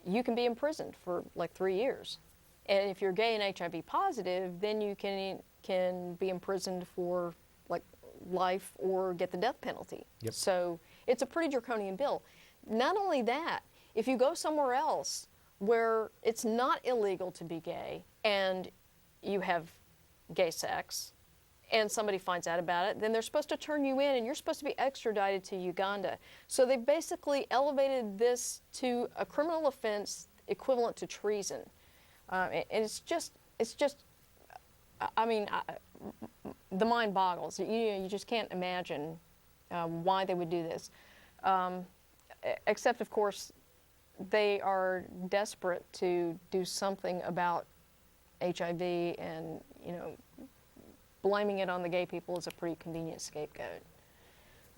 you can be imprisoned for like 3 years. And if you're gay and HIV positive, then you can be imprisoned for like life or get the death penalty. Yep. So it's a pretty draconian bill. Not only that, if you go somewhere else where it's not illegal to be gay and you have gay sex and somebody finds out about it, then they're supposed to turn you in and you're supposed to be extradited to Uganda. So they basically elevated this to a criminal offense equivalent to treason. And it's just, I mean, the mind boggles. You just can't imagine why they would do this. Except, of course, they are desperate to do something about HIV, and blaming it on the gay people is a pretty convenient scapegoat.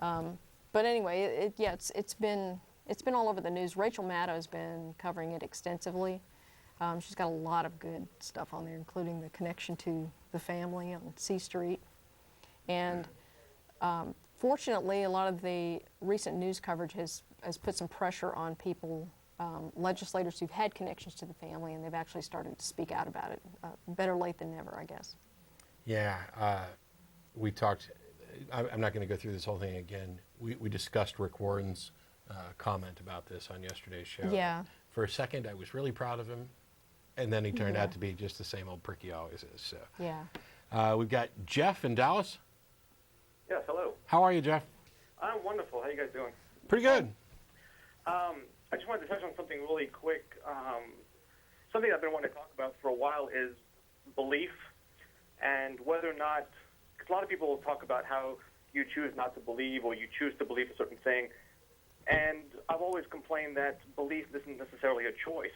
But anyway, it's been all over the news. Rachel Maddow's been covering it extensively. She's got a lot of good stuff on there, including the connection to the family on C Street. And fortunately, a lot of the recent news coverage has put some pressure on people, legislators who've had connections to the family, and they've actually started to speak out about it. Better late than never, I guess. Yeah, we talked, I'm not going to go through this whole thing again. We discussed Rick Warren's comment about this on yesterday's show. Yeah. For a second, I was really proud of him, and then he turned out to be just the same old prick he always is. So. Yeah. We've got Geoff in Dallas. Yes, hello. How are you, Geoff? I'm wonderful. How you guys doing? Pretty good. I just wanted to touch on something really quick. Something I've been wanting to talk about for a while is belief and whether or not, because a lot of people talk about how you choose not to believe or you choose to believe a certain thing. And I've always complained that belief isn't necessarily a choice.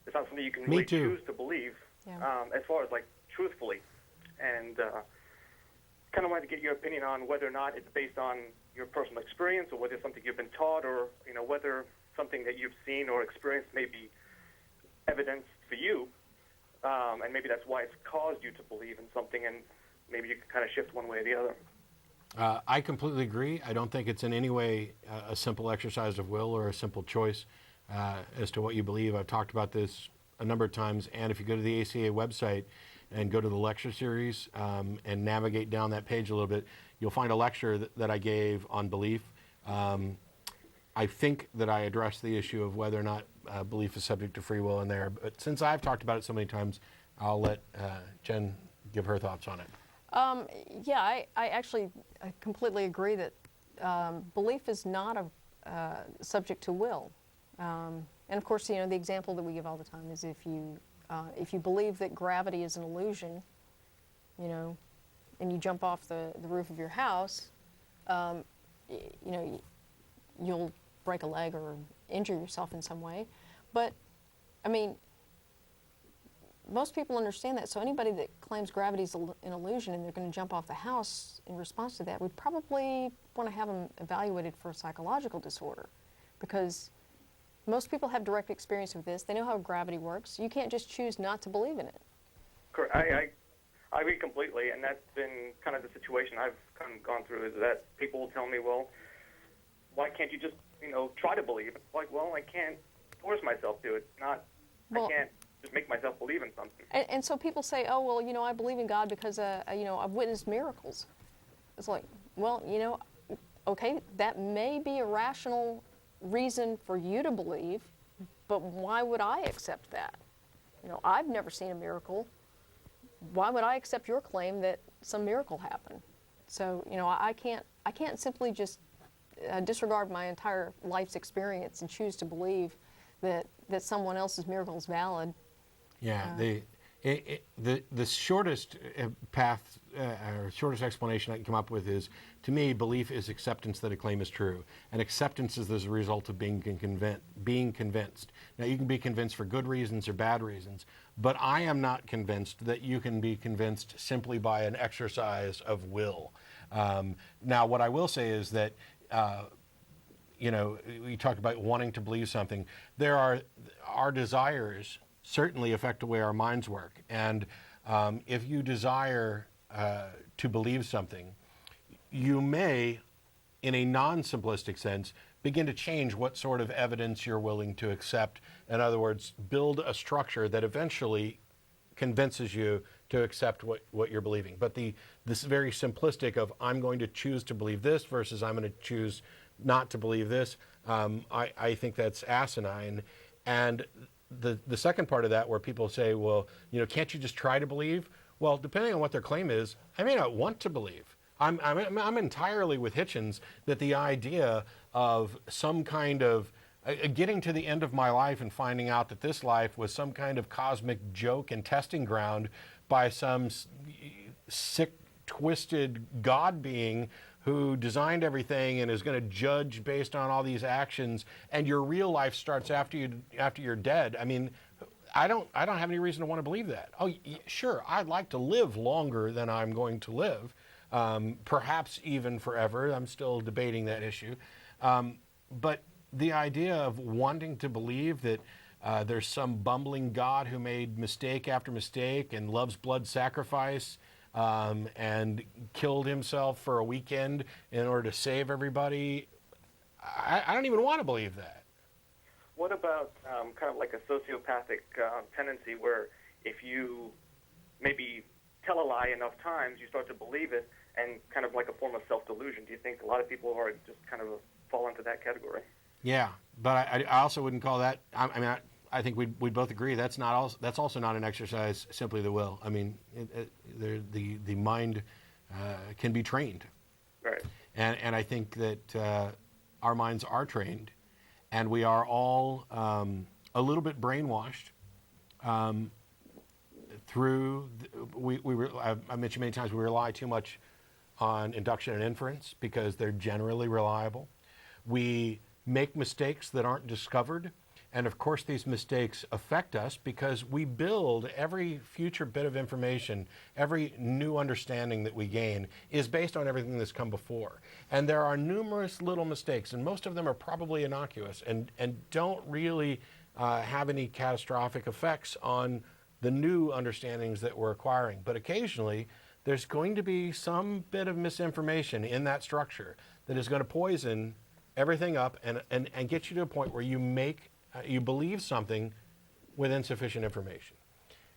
It's not something you can really choose to believe, as far as like truthfully. And kind of wanted to get your opinion on whether or not it's based on your personal experience or whether it's something you've been taught, or whether something that you've seen or experienced may be evidence for you, and maybe that's why it's caused you to believe in something, and maybe you can kind of shift one way or the other. I completely agree. I don't think it's in any way a simple exercise of will or a simple choice as to what you believe. I've talked about this a number of times, and if you go to the ACA website and go to the lecture series and navigate down that page a little bit, you'll find a lecture that I gave on belief. I think that I addressed the issue of whether or not belief is subject to free will in there, but since I've talked about it so many times, I'll let Jen give her thoughts on it. Yeah, I actually completely agree that belief is not subject to will. And of course, the example that we give all the time is if you believe that gravity is an illusion, and you jump off the roof of your house, you'll break a leg or injure yourself in some way. But, I mean, most people understand that, so anybody that claims gravity is an illusion and they're going to jump off the house in response to that would probably want to have them evaluated for a psychological disorder, because most people have direct experience with this. They know how gravity works. You can't just choose not to believe in it. Correct. I agree completely, and that's been kind of the situation I've kind of gone through, is that people will tell me, well, why can't you just, try to believe? It's like, well, I can't force myself to. It's not, I can't just make myself believe in something. And so people say, oh, well, you know, I believe in God because, you know, I've witnessed miracles. It's like, well, you know, okay, that may be a rational reason for you to believe, but why would I accept that? You know, I've never seen a miracle. Why would I accept your claim that some miracle happened? So, you know, I can't simply just disregard my entire life's experience and choose to believe that someone else's miracle is valid. Yeah, the shortest path or shortest explanation I can come up with is, to me, belief is acceptance that a claim is true, and acceptance is the result of being convinced. Now, you can be convinced for good reasons or bad reasons, but I am not convinced that you can be convinced simply by an exercise of will. Now, what I will say is that, you know, we talked about wanting to believe something. There are our desires certainly affect the way our minds work. And if you desire to believe something, you may, in a non-simplistic sense, begin to change what sort of evidence you're willing to accept. In other words, build a structure that eventually convinces you to accept what you're believing. But this very simplistic of, I'm going to choose to believe this versus I'm going to choose not to believe this, I think that's asinine. And the second part of that, where people say, well, you know, can't you just try to believe? Well, depending on what their claim is, I may not want to believe. I'm entirely with Hitchens that the idea of some kind of getting to the end of my life and finding out that this life was some kind of cosmic joke and testing ground by some sick, twisted God being who designed everything and is going to judge based on all these actions, and your real life starts after you're dead. I mean, I don't have any reason to want to believe that. Oh, sure, I'd like to live longer than I'm going to live, perhaps even forever. I'm still debating that issue. But the idea of wanting to believe that there's some bumbling God who made mistake after mistake and loves blood sacrifice, and killed himself for a weekend in order to save everybody, I don't even want to believe that. What about kind of like a sociopathic tendency where if you maybe tell a lie enough times, you start to believe it, and kind of like a form of self-delusion? Do you think a lot of people are just kind of fall into that category? Yeah, but I also wouldn't call that. I think we'd both agree that's also not an exercise simply the will. I mean, the mind can be trained, right? And I think that our minds are trained, and we are all a little bit brainwashed through. I mentioned many times we rely too much on induction and inference because they're generally reliable. We make mistakes that aren't discovered. And of course, these mistakes affect us because we build every future bit of information, every new understanding that we gain is based on everything that's come before. And there are numerous little mistakes, and most of them are probably innocuous and don't really have any catastrophic effects on the new understandings that we're acquiring. But occasionally, there's going to be some bit of misinformation in that structure that is going to poison everything up and get you to a point where you believe something with insufficient information.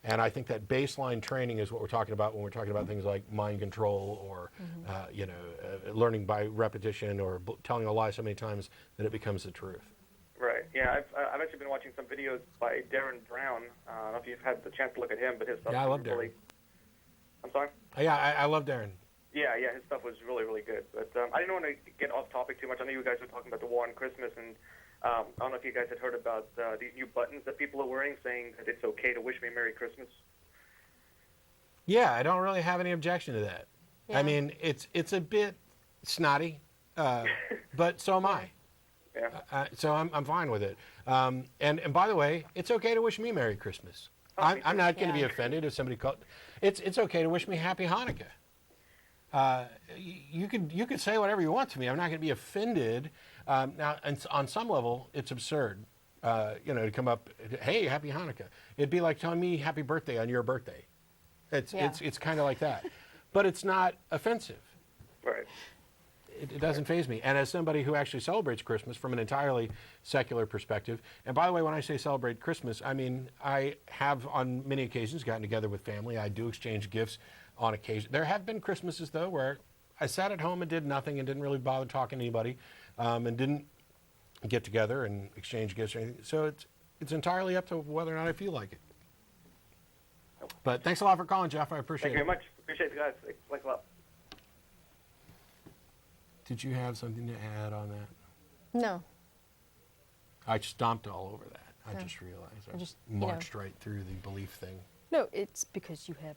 And I think that baseline training is what we're talking about when we're talking about things like mind control or learning by repetition or telling a lie so many times that it becomes the truth. Right. Yeah, I've actually been watching some videos by Darrien Brown. I don't know if you've had the chance to look at him, but his stuff. Yeah, I love Darrien. I'm sorry? Yeah, I love Darrien. Yeah, his stuff was really, really good. But I didn't want to get off topic too much. I know you guys were talking about the war on Christmas, and I don't know if you guys had heard about these new buttons that people are wearing saying that it's okay to wish me Merry Christmas. Yeah, I don't really have any objection to that. Yeah. I mean, it's a bit snotty, but so am I. Yeah. So I'm fine with it. And by the way, it's okay to wish me Merry Christmas. I'm not going to be offended if somebody called. It's okay to wish me Happy Hanukkah. You could say whatever you want to me. I'm not going to be offended. Now, and on some level, it's absurd. To come up, hey, Happy Hanukkah. It'd be like telling me Happy Birthday on your birthday. It's kind of like that, but it's not offensive. Right. it doesn't faze me. And as somebody who actually celebrates Christmas from an entirely secular perspective, and by the way, when I say celebrate Christmas, I mean I have on many occasions gotten together with family. I do exchange gifts on occasion. There have been Christmases, though, where I sat at home and did nothing and didn't really bother talking to anybody, and didn't get together and exchange gifts or anything. So it's entirely up to whether or not I feel like it. But thanks a lot for calling, Geoff. I appreciate it. Thank you very much. Appreciate you guys. Thanks a lot. Did you have something to add on that? No. I stomped all over that. I No. just realized. I just, marched right through the belief thing. No, it's because you have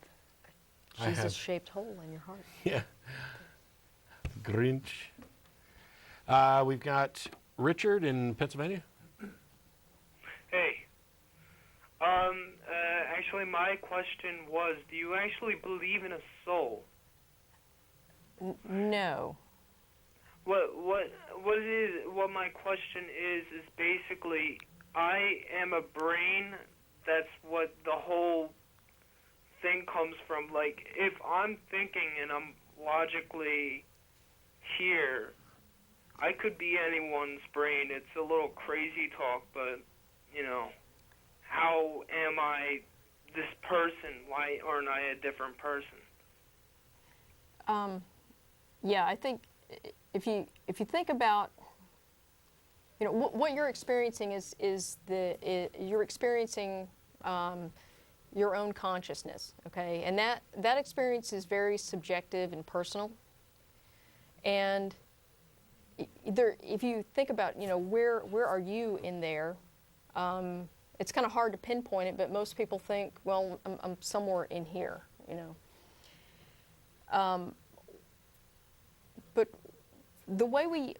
I a have- Jesus-shaped hole in your heart. Yeah. Grinch. We've got Richard in Pennsylvania. Hey. Actually, my question was, do you actually believe in a soul? No. What my question is basically, I am a brain. That's what the whole thing comes from. Like, if I'm thinking and I'm logically here, I could be anyone's brain. It's a little crazy talk, but, you know, how am I this person? Why aren't I a different person? Yeah, I think if you think about, you know, what you're experiencing you're experiencing your own consciousness, okay, and that experience is very subjective and personal. And if you think about, you know, where are you in there? It's kind of hard to pinpoint it, but most people think, well, I'm somewhere in here, you know. But the way we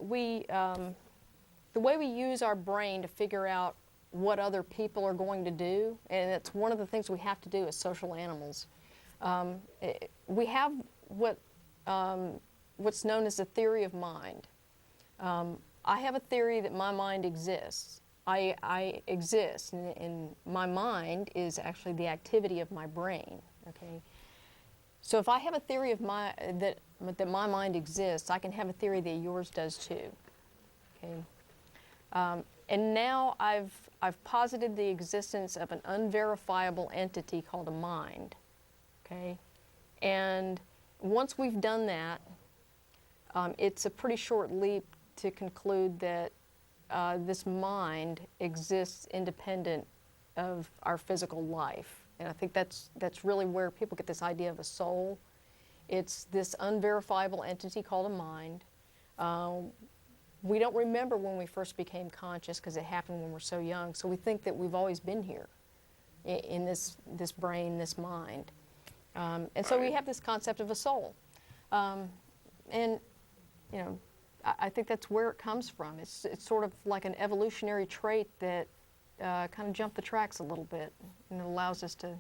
use our brain to figure out what other people are going to do, and it's one of the things we have to do as social animals. We have what's known as the theory of mind. I have a theory that my mind exists. I exist, and my mind is actually the activity of my brain. Okay, so if I have a theory of that my mind exists, I can have a theory that yours does too. Okay, and now I've posited the existence of an unverifiable entity called a mind. Okay, and once we've done that, it's a pretty short leap to conclude that this mind exists independent of our physical life. And I think that's really where people get this idea of a soul. It's this unverifiable entity called a mind. We don't remember when we first became conscious because it happened when we're so young. So we think that we've always been here in this brain, this mind. And so we have this concept of a soul. And, you know, I think that's where it comes from. It's sort of like an evolutionary trait that kind of jumped the tracks a little bit, and it allows us to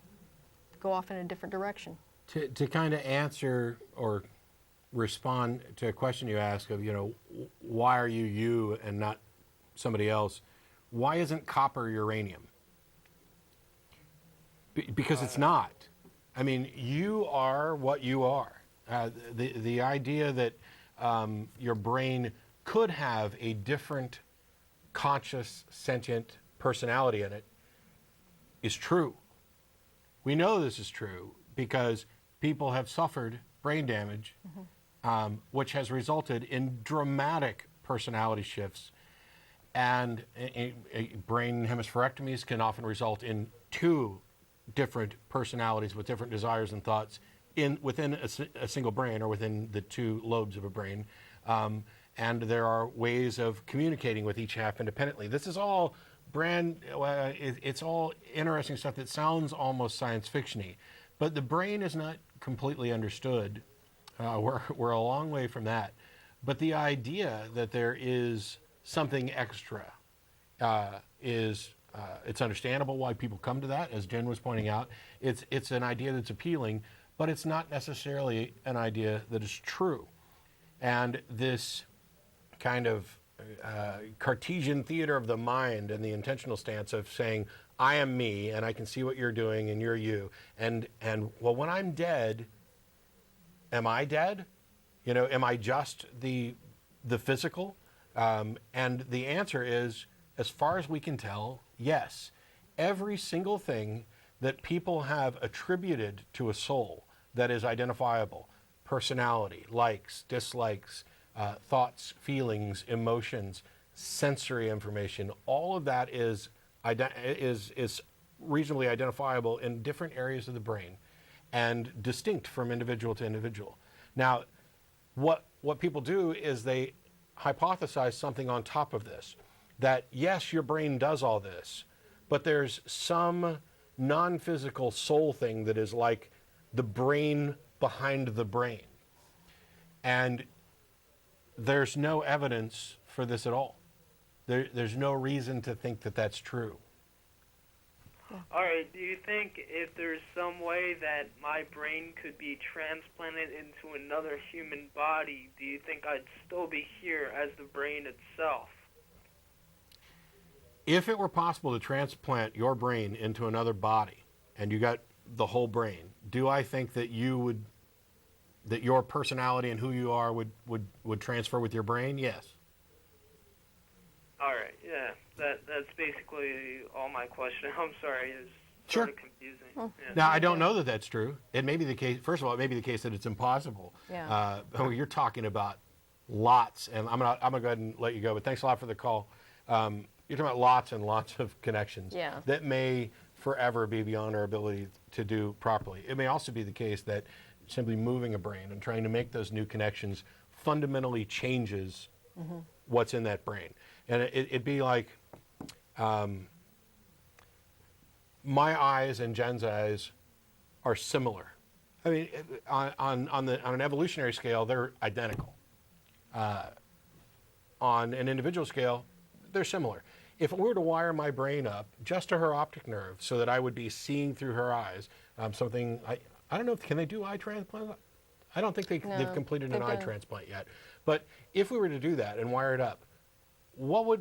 go off in a different direction. To kind of answer or respond to a question you ask of, you know, why are you and not somebody else? Why isn't copper uranium? Because it's not. I mean, you are what you are. The idea that your brain could have a different conscious, sentient personality in it is true. We know this is true because people have suffered brain damage, which has resulted in dramatic personality shifts. And brain hemispherectomies can often result in two different personalities with different desires and thoughts within a single brain or within the two lobes of a brain. And there are ways of communicating with each half independently. This is all it's all interesting stuff that sounds almost science fiction-y, but the brain is not completely understood. We're a long way from that. But the idea that there is something extra it's understandable why people come to that, as Jen was pointing out. It's an idea that's appealing, but it's not necessarily an idea that is true. And this kind of Cartesian theater of the mind and the intentional stance of saying, I am me and I can see what you're doing and you're you. And well, when I'm dead, am I dead? You know, am I just the physical? And the answer is, as far as we can tell, yes. Every single thing that people have attributed to a soul that is identifiable, personality, likes, dislikes, thoughts, feelings, emotions, sensory information, all of that is reasonably identifiable in different areas of the brain and distinct from individual to individual. Now, what people do is they hypothesize something on top of this, that yes, your brain does all this, but there's some non-physical soul thing that is like the brain behind the brain. And there's no evidence for this at all. There's no reason to think that that's true. All right, do you think if there's some way that my brain could be transplanted into another human body, do you think I'd still be here as the brain itself? If it were possible to transplant your brain into another body and you got the whole brain, do I think that that your personality and who you are would transfer with your brain? Yes. All right, yeah, that's basically all my question. I'm sorry, it's Sure. sort of confusing. Oh. Yeah. Now, I don't know that that's true. It may be the case, first of all, it may be the case that it's impossible. Yeah. You're talking about lots, and I'm gonna go ahead and let you go, but thanks a lot for the call. You're talking about lots and lots of connections Yeah. that may forever be beyond our ability to do properly. It may also be the case that simply moving a brain and trying to make those new connections fundamentally changes what's in that brain. And it'd be like my eyes and Jen's eyes are similar. I mean, on an evolutionary scale, they're identical. On an individual scale, they're similar. If we were to wire my brain up just to her optic nerve so that I would be seeing through her eyes, something, I don't know, can they do eye transplant? I don't think they've completed an eye transplant yet. But if we were to do that and wire it up, what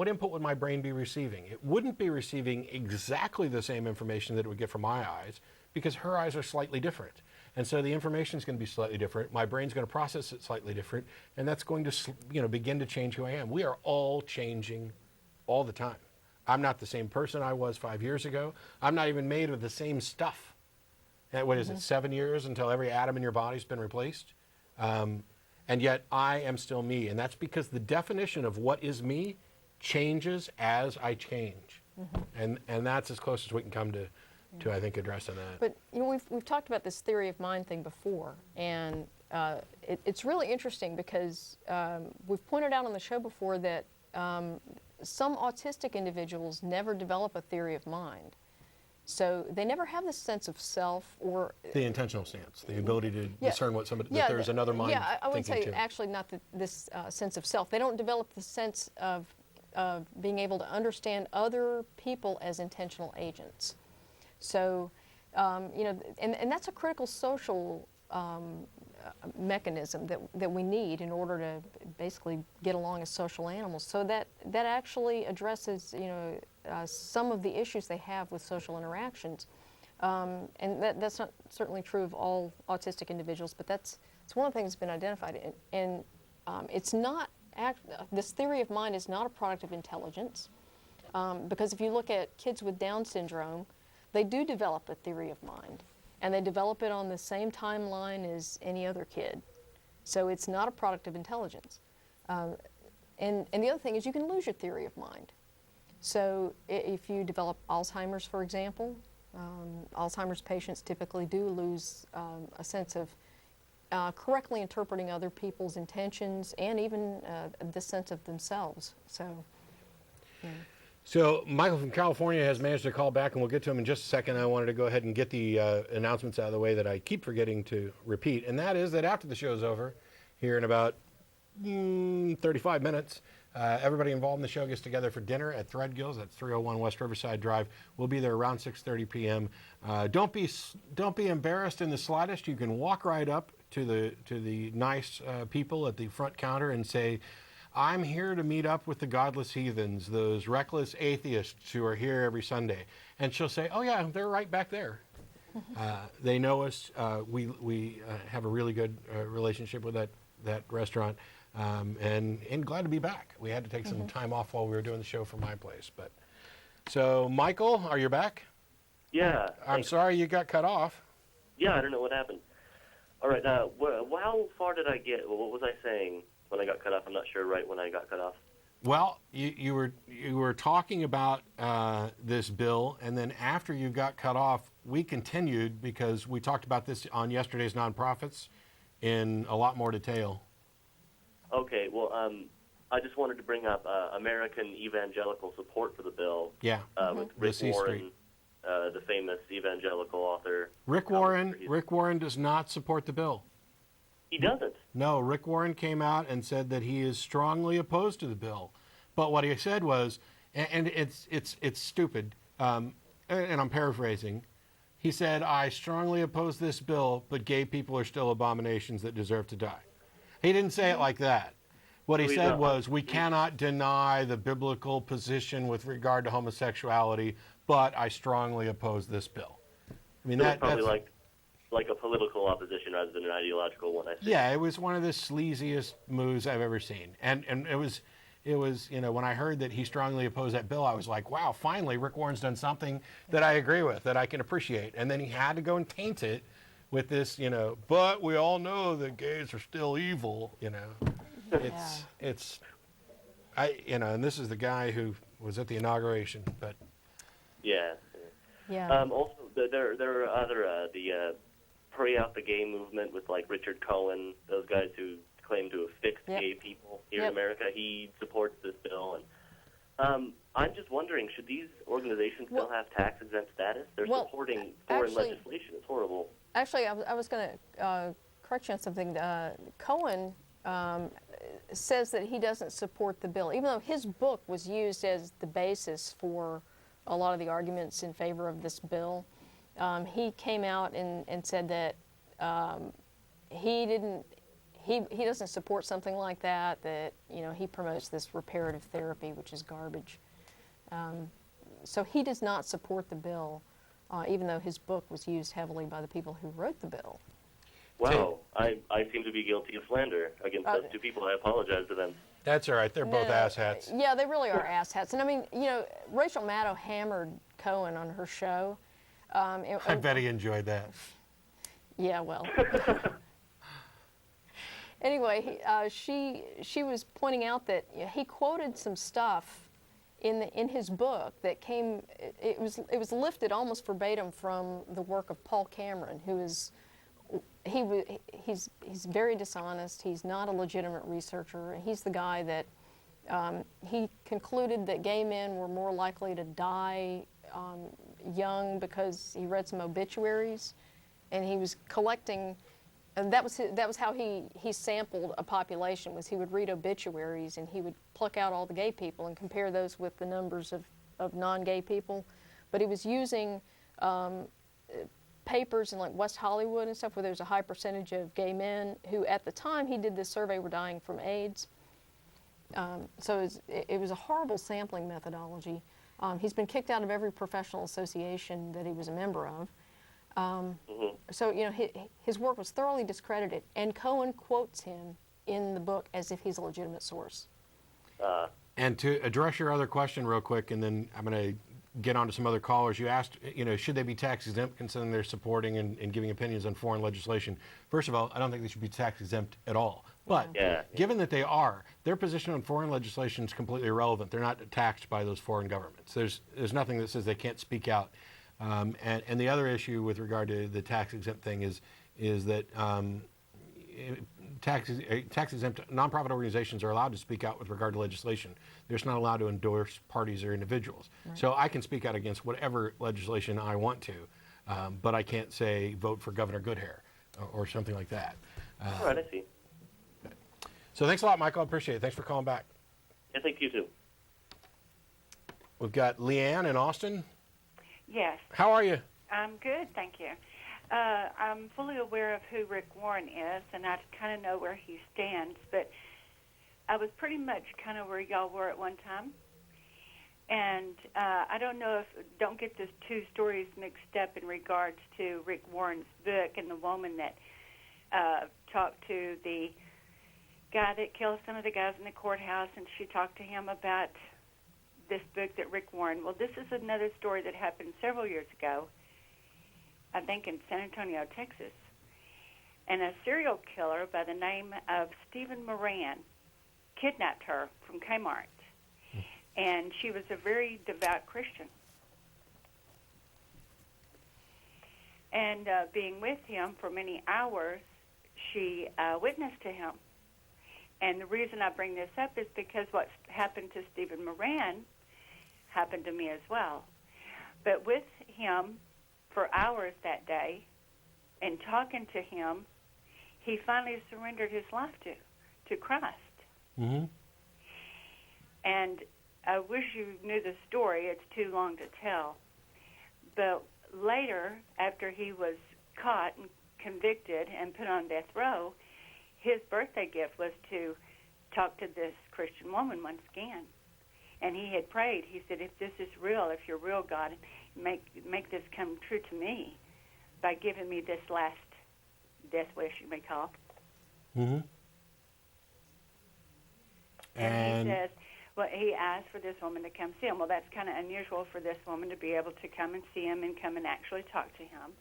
input would my brain be receiving? It wouldn't be receiving exactly the same information that it would get from my eyes, because her eyes are slightly different. And so the information is going to be slightly different. My brain's going to process it slightly different, and that's going to begin to change who I am. We are all changing all the time. I'm not the same person I was 5 years ago. I'm not even made of the same stuff. And what is it, 7 years until every atom in your body's been replaced? And yet I am still me. And that's because the definition of what is me changes as I change. And that's as close as we can come to I think, addressing that. But you know, we've talked about this theory of mind thing before, and it's really interesting because we've pointed out on the show before that some autistic individuals never develop a theory of mind. So they never have this sense of self or the intentional stance, the ability to discern what somebody, yeah, that there's another mind. Yeah, I would say too. actually not this sense of self. They don't develop the sense of being able to understand other people as intentional agents. So, you know, and that's a critical social mechanism that we need in order to basically get along as social animals. So that actually addresses, you know, some of the issues they have with social interactions. And that's not certainly true of all autistic individuals, but it's one of the things that's been identified. And it's not, this theory of mind is not a product of intelligence, because if you look at kids with Down syndrome, they do develop a theory of mind, and they develop it on the same timeline as any other kid. So it's not a product of intelligence. And the other thing is you can lose your theory of mind. So if you develop Alzheimer's, for example, Alzheimer's patients typically do lose a sense of correctly interpreting other people's intentions and even the sense of themselves. So, yeah. So Michael from California has managed to call back, and we'll get to him in just a second. I wanted to go ahead and get the announcements out of the way that I keep forgetting to repeat, and that is that after the show's over, here in about 35 minutes, everybody involved in the show gets together for dinner at Threadgills at 301 West Riverside Drive. We'll be there around 6:30 p.m. Don't be embarrassed in the slightest. You can walk right up to the nice people at the front counter and say, I'm here to meet up with the godless heathens, those reckless atheists who are here every Sunday. And she'll say, oh yeah, they're right back there. They know us. We have a really good relationship with that restaurant, and glad to be back. We had to take some time off while we were doing the show from my place. But so, Michael, are you back? Yeah. I'm sorry you got cut off. Yeah, I don't know what happened. All right, how far did I get? Well, what was I saying when I got cut off? I'm not sure right when I got cut off. Well, you were talking about this bill, and then after you got cut off, we continued because we talked about this on yesterday's Nonprofits in a lot more detail. Okay, well, I just wanted to bring up American evangelical support for the bill. Yeah, with Rick Warren, the famous evangelical author. Rick Warren does not support the bill. He doesn't? No, Rick Warren came out and said that he is strongly opposed to the bill. But what he said was, and it's stupid, and I'm paraphrasing, he said, I strongly oppose this bill, but gay people are still abominations that deserve to die. He didn't say it like that. What he said was, we cannot deny the biblical position with regard to homosexuality, but I strongly oppose this bill. I mean, that's probably like a political opposition rather than an ideological one, I think. Yeah, it was one of the sleaziest moves I've ever seen. And it was, when I heard that he strongly opposed that bill, I was like, wow, finally Rick Warren's done something that I agree with, that I can appreciate. And then he had to go and taint it with this, but we all know that gays are still evil, and this is the guy who was at the inauguration, but. Yeah. Also, there are other, the Pray Out the Gay movement with like Richard Cohen, those guys who claim to have fixed gay people here in America. He supports this bill, and I'm just wondering, should these organizations still have tax-exempt status? They're supporting foreign legislation. It's horrible. Actually, I was going to correct you on something. Cohen says that he doesn't support the bill, even though his book was used as the basis for a lot of the arguments in favor of this bill. He came out and said that he doesn't support something like that, that he promotes this reparative therapy, which is garbage. So he does not support the bill, even though his book was used heavily by the people who wrote the bill. Wow, I seem to be guilty of slander against those two people. I apologize to them. That's all right. They're both asshats. Yeah, they really are asshats. And I mean, Rachel Maddow hammered Cohen on her show. I bet he enjoyed that. Yeah, well. Anyway, she was pointing out that he quoted some stuff in his book that came. It was lifted almost verbatim from the work of Paul Cameron, who is. He's very dishonest. He's not a legitimate researcher. He's the guy that he concluded that gay men were more likely to die young because he read some obituaries, and he was collecting. And that was how he sampled a population. Was he would read obituaries and he would pluck out all the gay people and compare those with the numbers of non-gay people, but he was using. Papers in like West Hollywood and stuff where there's a high percentage of gay men who at the time he did this survey were dying from AIDS. So it was a horrible sampling methodology. He's been kicked out of every professional association that he was a member of. So his work was thoroughly discredited, and Cohen quotes him in the book as if he's a legitimate source. And to address your other question real quick, and then I'm going to get on to some other callers. You asked, should they be tax exempt considering they're supporting and giving opinions on foreign legislation? First of all, I don't think they should be tax exempt at all. But given that they are, their position on foreign legislation is completely irrelevant. They're not taxed by those foreign governments. There's nothing that says they can't speak out. And the other issue with regard to the tax exempt thing is that tax exempt nonprofit organizations are allowed to speak out with regard to legislation. They're just not allowed to endorse parties or individuals. Right. So I can speak out against whatever legislation I want to, but I can't say vote for Governor Goodhair or something like that. All right, I see. So thanks a lot, Michael. I appreciate it. Thanks for calling back. Yeah, thank you too. We've got Leah-Anne in Austin. Yes. How are you? I'm good, thank you. I'm fully aware of who Rick Warren is, and I kind of know where he stands, but I was pretty much kind of where y'all were at one time. And I don't know don't get those two stories mixed up in regards to Rick Warren's book and the woman that talked to the guy that killed some of the guys in the courthouse, and she talked to him about this book that Rick Warren. Well, this is another story that happened several years ago, I think in San Antonio, Texas. And a serial killer by the name of Stephen Moran kidnapped her from Kmart. And she was a very devout Christian. And being with him for many hours, she witnessed to him. And the reason I bring this up is because what's happened to Stephen Moran happened to me as well. But with him for hours that day and talking to him, he finally surrendered his life to Christ. Mm-hmm. And I wish you knew the story. It's too long to tell. But later, after he was caught and convicted and put on death row, his birthday gift was to talk to this Christian woman once again. And he had prayed. He said, if this is real, if you're real, God, make this come true to me by giving me this last death wish, you may call. Mm-hmm. And he says, well, he asked for this woman to come see him. Well, that's kind of unusual for this woman to be able to come and see him and come and actually talk to him.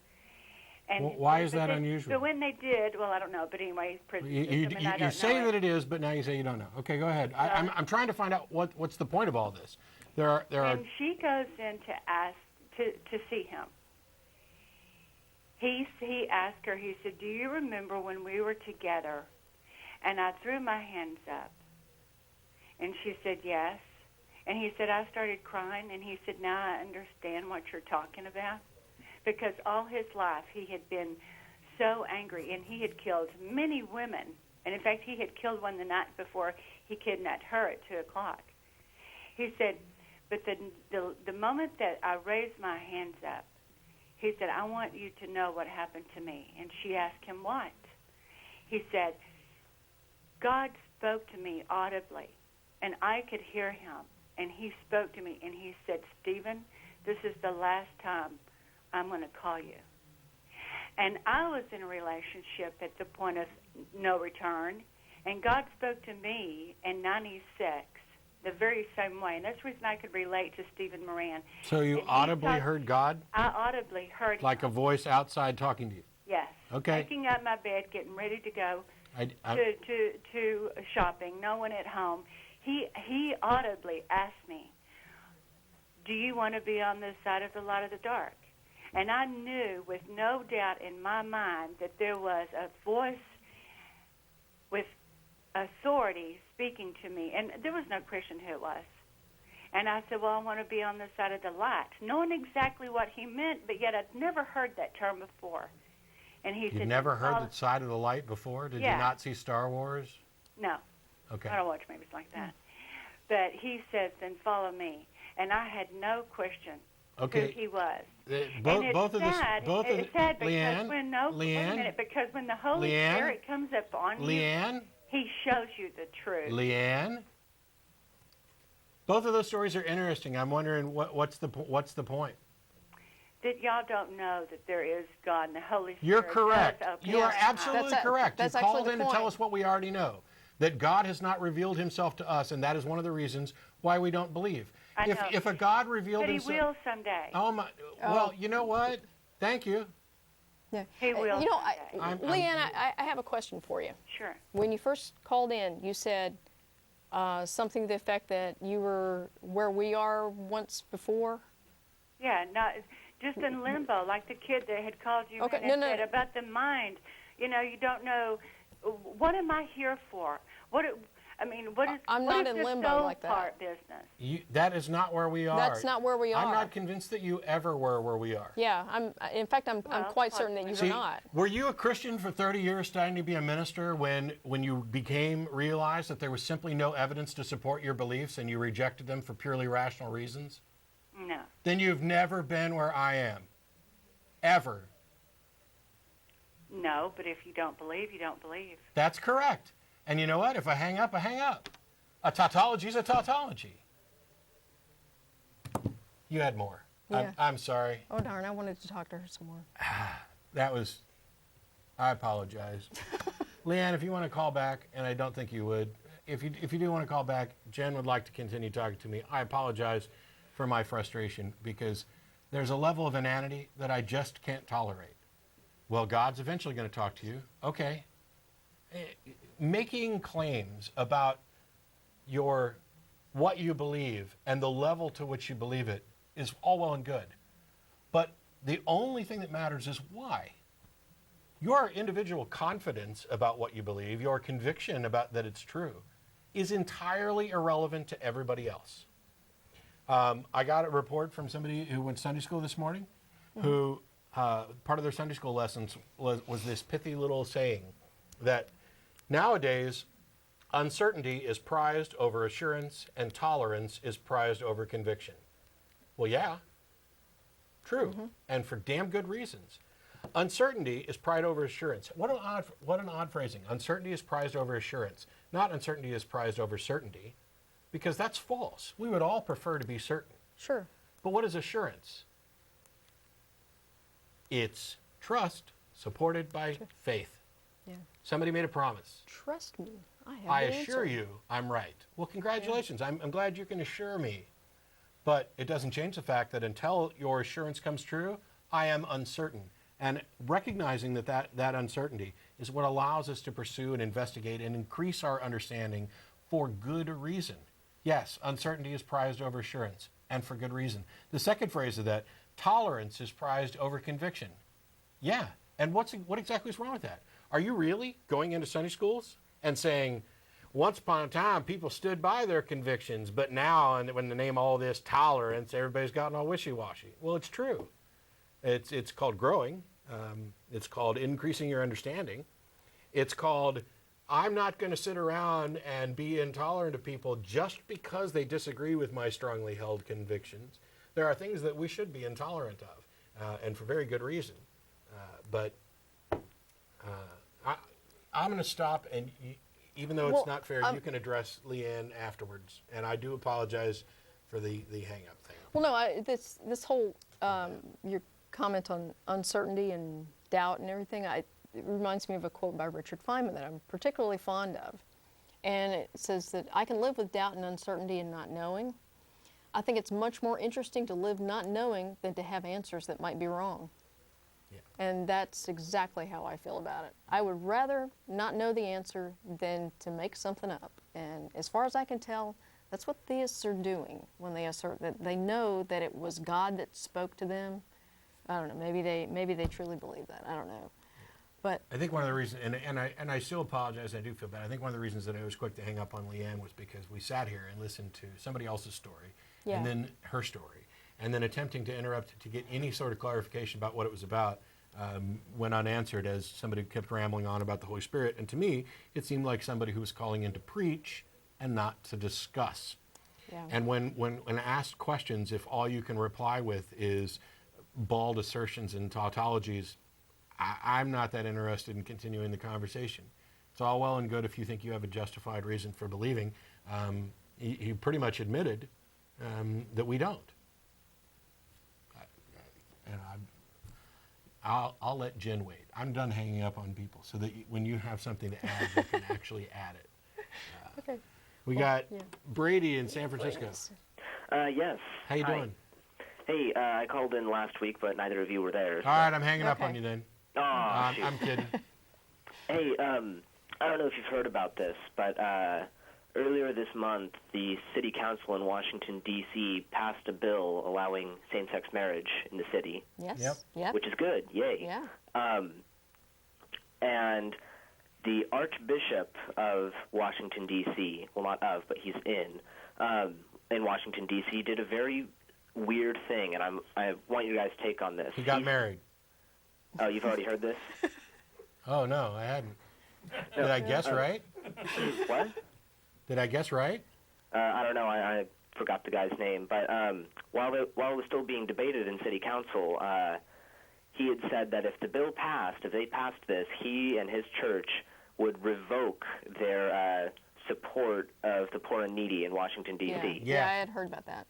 And well, why is that unusual? So when they did, well, I don't know, but anyway, you say that it is, but now you say you don't know. Okay, go ahead. I'm trying to find out what's the point of all this. When she goes in to ask to see him, he asked her. He said, "Do you remember when we were together, and I threw my hands up?" And she said, "Yes." And he said, "I started crying." And he said, "Now I understand what you're talking about." Because all his life he had been so angry, and he had killed many women. And in fact, he had killed one the night before he kidnapped her at 2 o'clock. He said, but the moment that I raised my hands up, he said, "I want you to know what happened to me." And she asked him, "What?" He said, "God spoke to me audibly, and I could hear him. And he spoke to me, and he said, 'Stephen, this is the last time I'm going to call you.'" And I was in a relationship at the point of no return, and God spoke to me in 96 the very same way. And that's the reason I could relate to Stephen Moran. So you audibly heard God? I audibly heard like him. A voice outside talking to you? Yes. Okay. Waking up my bed, getting ready to go to shopping, no one at home. He audibly asked me, "Do you want to be on this side of the light or the dark?" And I knew with no doubt in my mind that there was a voice with authority speaking to me. And there was no Christian who it was. And I said, "Well, I want to be on the side of the light," knowing exactly what he meant, but yet I'd never heard that term before. And he said, "You've never heard the side of the light before? Did you not see Star Wars?" No. Okay. I don't watch movies like that. But he says, "Then follow me." And I had no question who he was. Both of it's sad because Leah-Anne, wait a minute, because when the Holy Leah-Anne, Spirit comes up on Leah-Anne, you, he shows you the truth. Leah-Anne, both of those stories are interesting. I'm wondering what's the point? That y'all don't know that there is God and the Holy Spirit. You're correct. You are absolutely correct. That's you called in the to tell us what we already know. That God has not revealed himself to us, and that is one of the reasons why we don't believe. If a God revealed himself... But he will someday. Oh, my... Well, you know what? Thank you. Yeah. He will. Leah-Anne, I have a question for you. Sure. When you first called in, you said something to the effect that you were where we are once before? Yeah, just in limbo, like the kid that had called you Okay, and said about the mind. You know, you don't know, what am I here for? I'm not in limbo like that. Part business? That is not where we are. That's not where we are. I'm not convinced that you ever were where we are. Yeah, in fact, I'm quite certain that you were not. Were you a Christian for 30 years studying to be a minister when you realized that there was simply no evidence to support your beliefs and you rejected them for purely rational reasons? No. Then you've never been where I am. Ever. No, but if you don't believe, you don't believe. That's correct. And you know what? If I hang up, I hang up. A tautology is a tautology. You had more. Yeah. I'm sorry. Oh, darn, I wanted to talk to her some more. I apologize. Leah-Anne, if you want to call back, and I don't think you would, if you do want to call back, Jen would like to continue talking to me. I apologize for my frustration because there's a level of inanity that I just can't tolerate. Well, God's eventually going to talk to you. Okay. Making claims about what you believe and the level to which you believe it is all well and good. But the only thing that matters is why. Your individual confidence about what you believe, your conviction about that it's true, is entirely irrelevant to everybody else. I got a report from somebody who went to Sunday school this morning, who part of their Sunday school lessons was this pithy little saying that nowadays uncertainty is prized over assurance and tolerance is prized over conviction. Well, yeah, true, and for damn good reasons. Uncertainty is prized over assurance. What an odd phrasing. Uncertainty is prized over assurance. Not uncertainty is prized over certainty, because that's false. We would all prefer to be certain. Sure. But what is assurance? It's trust supported by faith. Yeah. Somebody made a promise. Trust me. I assure you I'm right. Well, congratulations. Yeah. I'm glad you can assure me. But it doesn't change the fact that until your assurance comes true, I am uncertain. And recognizing that uncertainty is what allows us to pursue and investigate and increase our understanding for good reason. Yes, uncertainty is prized over assurance, and for good reason. The second phrase of that, tolerance is prized over conviction. Yeah, and what exactly is wrong with that? Are you really going into Sunday schools and saying, once upon a time, people stood by their convictions, but now, and when they name all this tolerance, everybody's gotten all wishy-washy? Well, it's true. It's called growing. It's called increasing your understanding. It's called, I'm not going to sit around and be intolerant of people just because they disagree with my strongly held convictions. There are things that we should be intolerant of, and for very good reason. But I'm going to stop, and even though it's not fair, you can address Leah-Anne afterwards. And I do apologize for the hang-up thing. Well, no, this whole, your comment on uncertainty and doubt and everything, it reminds me of a quote by Richard Feynman that I'm particularly fond of. And it says that I can live with doubt and uncertainty and not knowing. I think it's much more interesting to live not knowing than to have answers that might be wrong. Yeah. And that's exactly how I feel about it. I would rather not know the answer than to make something up. And as far as I can tell, that's what theists are doing when they assert that they know that it was God that spoke to them. I don't know. Maybe they truly believe that. I don't know. But I think one of the reasons, and I still apologize, I do feel bad. I think one of the reasons that I was quick to hang up on Leah-Anne was because we sat here and listened to somebody else's story, and then her story, and then attempting to interrupt to get any sort of clarification about what it was about went unanswered as somebody kept rambling on about the Holy Spirit. And to me, it seemed like somebody who was calling in to preach and not to discuss. yeah. And when asked questions, if all you can reply with is bald assertions and tautologies, I'm not that interested in continuing the conversation. It's all well and good if you think you have a justified reason for believing. He pretty much admitted that we don't. And I'll let Jen wait. I'm done hanging up on people so that when you have something to add, you can actually add it. Okay. We got Brady in San Francisco. Yes. How you Hi. doing? Hey, I called in last week, but neither of you were there. All right, I'm hanging up on you then. Oh, I'm kidding. Hey, I don't know if you've heard about this, but earlier this month, the city council in Washington, D.C. passed a bill allowing same-sex marriage in the city. Yes. Yep. Which is good. Yay. Yeah. And the archbishop of Washington, D.C., well, not of, but he's in Washington, D.C., did a very weird thing, and I want you guys' take on this. He got married. Oh, you've already heard this? Oh, no, I hadn't. Did I guess right? What? Did I guess right? I don't know. I forgot the guy's name. But while it was still being debated in city council, he had said that if the bill passed, if they passed this, he and his church would revoke their support of the poor and needy in Washington, D.C. Yeah, I had heard about that.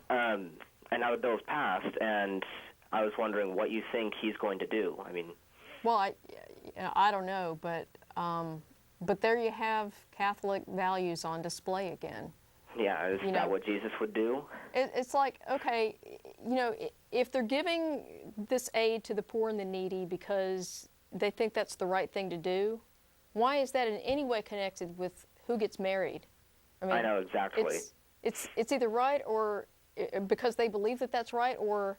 And now the bill's passed, and I was wondering what you think he's going to do. I mean, Well, I don't know, but there you have Catholic values on display again. yeah, is that what Jesus would do? It's like, okay, if they're giving this aid to the poor and the needy because they think that's the right thing to do, why is that in any way connected with who gets married? I know exactly. It's either right or because they believe that that's right, or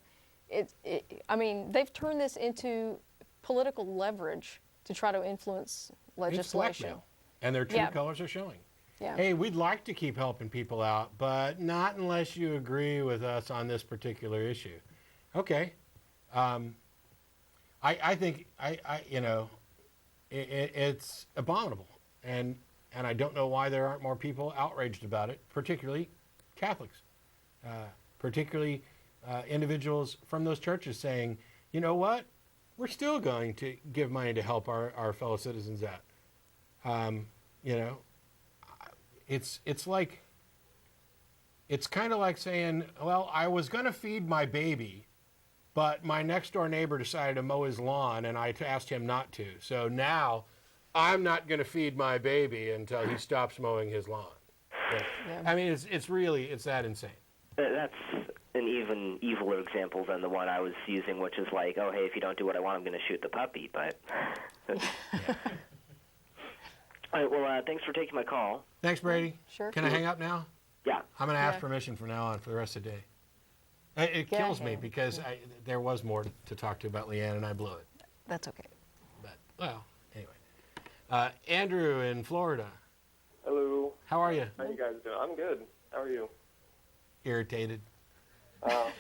they've turned this into political leverage to try to influence legislation. It's blackmail, and their true colors are showing. Yeah. Hey, we'd like to keep helping people out, but not unless you agree with us on this particular issue. Okay. I think it's abominable, and I don't know why there aren't more people outraged about it, particularly Catholics, particularly individuals from those churches saying, you know what, we're still going to give money to help our fellow citizens out. It's kind of like saying, well, I was going to feed my baby, but my next door neighbor decided to mow his lawn and I asked him not to. So now I'm not going to feed my baby until he stops mowing his lawn. Yeah. I mean, it's that insane. That's an even eviler example than the one I was using, which is like, oh, hey, if you don't do what I want, I'm going to shoot the puppy. But all right, well, thanks for taking my call. Thanks, Brady. Sure. Can I hang up now? Yeah. I'm going to ask permission from now on for the rest of the day. It kills me because there was more to talk to about Leah-Anne, and I blew it. That's okay. But, well, anyway. Andrew in Florida. Hello. How are you? How you guys doing? I'm good. How are you? Irritated.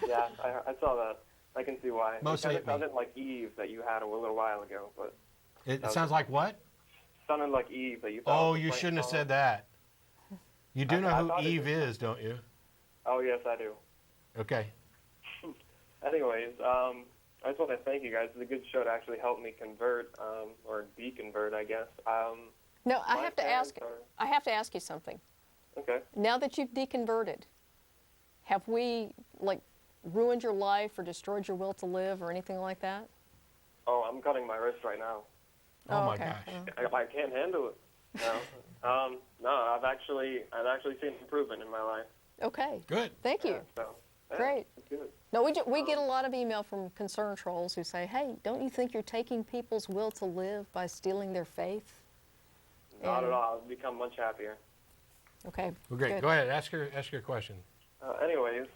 Yeah, I saw that. I can see why. Most it kind hate of sounded like Eve that you had a little while ago, but it sounds like what? Sounded like Eve that you thought. Oh, you shouldn't have said that. You do know who Eve is, don't you? Oh, yes, I do. Okay. Anyways, I just want to thank you guys. It's a good show to actually help me convert, or deconvert, I guess. No, I have to ask you something. Okay. Now that you've deconverted, have we ruined your life or destroyed your will to live or anything like that? Oh, I'm cutting my wrist right now. Oh my okay. gosh. I can't handle it. No. No, I've actually seen improvement in my life. Okay. Good. Thank you. So, yeah, Great. it's good. No, we get a lot of email from concerned trolls who say, hey, don't you think you're taking people's will to live by stealing their faith? Not at all. I've become much happier. Okay. Well, great. Good. Go ahead. Ask your question. Anyways,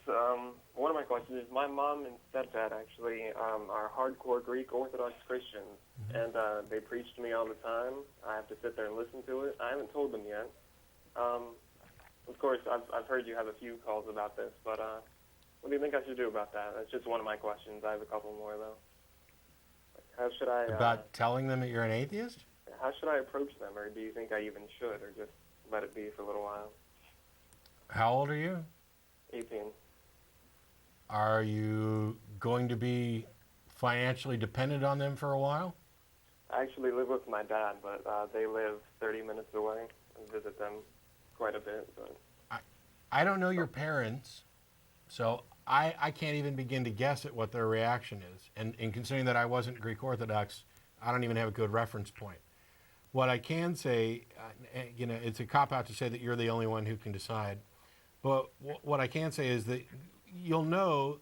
one of my questions is my mom and stepdad actually are hardcore Greek Orthodox Christians, and they preach to me all the time. I have to sit there and listen to it. I haven't told them yet. Of course, I've heard you have a few calls about this, but what do you think I should do about that? That's just one of my questions. I have a couple more, though. How should I... About telling them that you're an atheist? How should I approach them, or do you think I even should, or just let it be for a little while? How old are you? 18. Are you going to be financially dependent on them for a while? I actually live with my dad, but they live 30 minutes away and visit them quite a bit. But I don't know your parents, so I can't even begin to guess at what their reaction is. And considering that I wasn't Greek Orthodox, I don't even have a good reference point. What I can say, it's a cop-out to say that you're the only one who can decide. But what I can say is that you'll know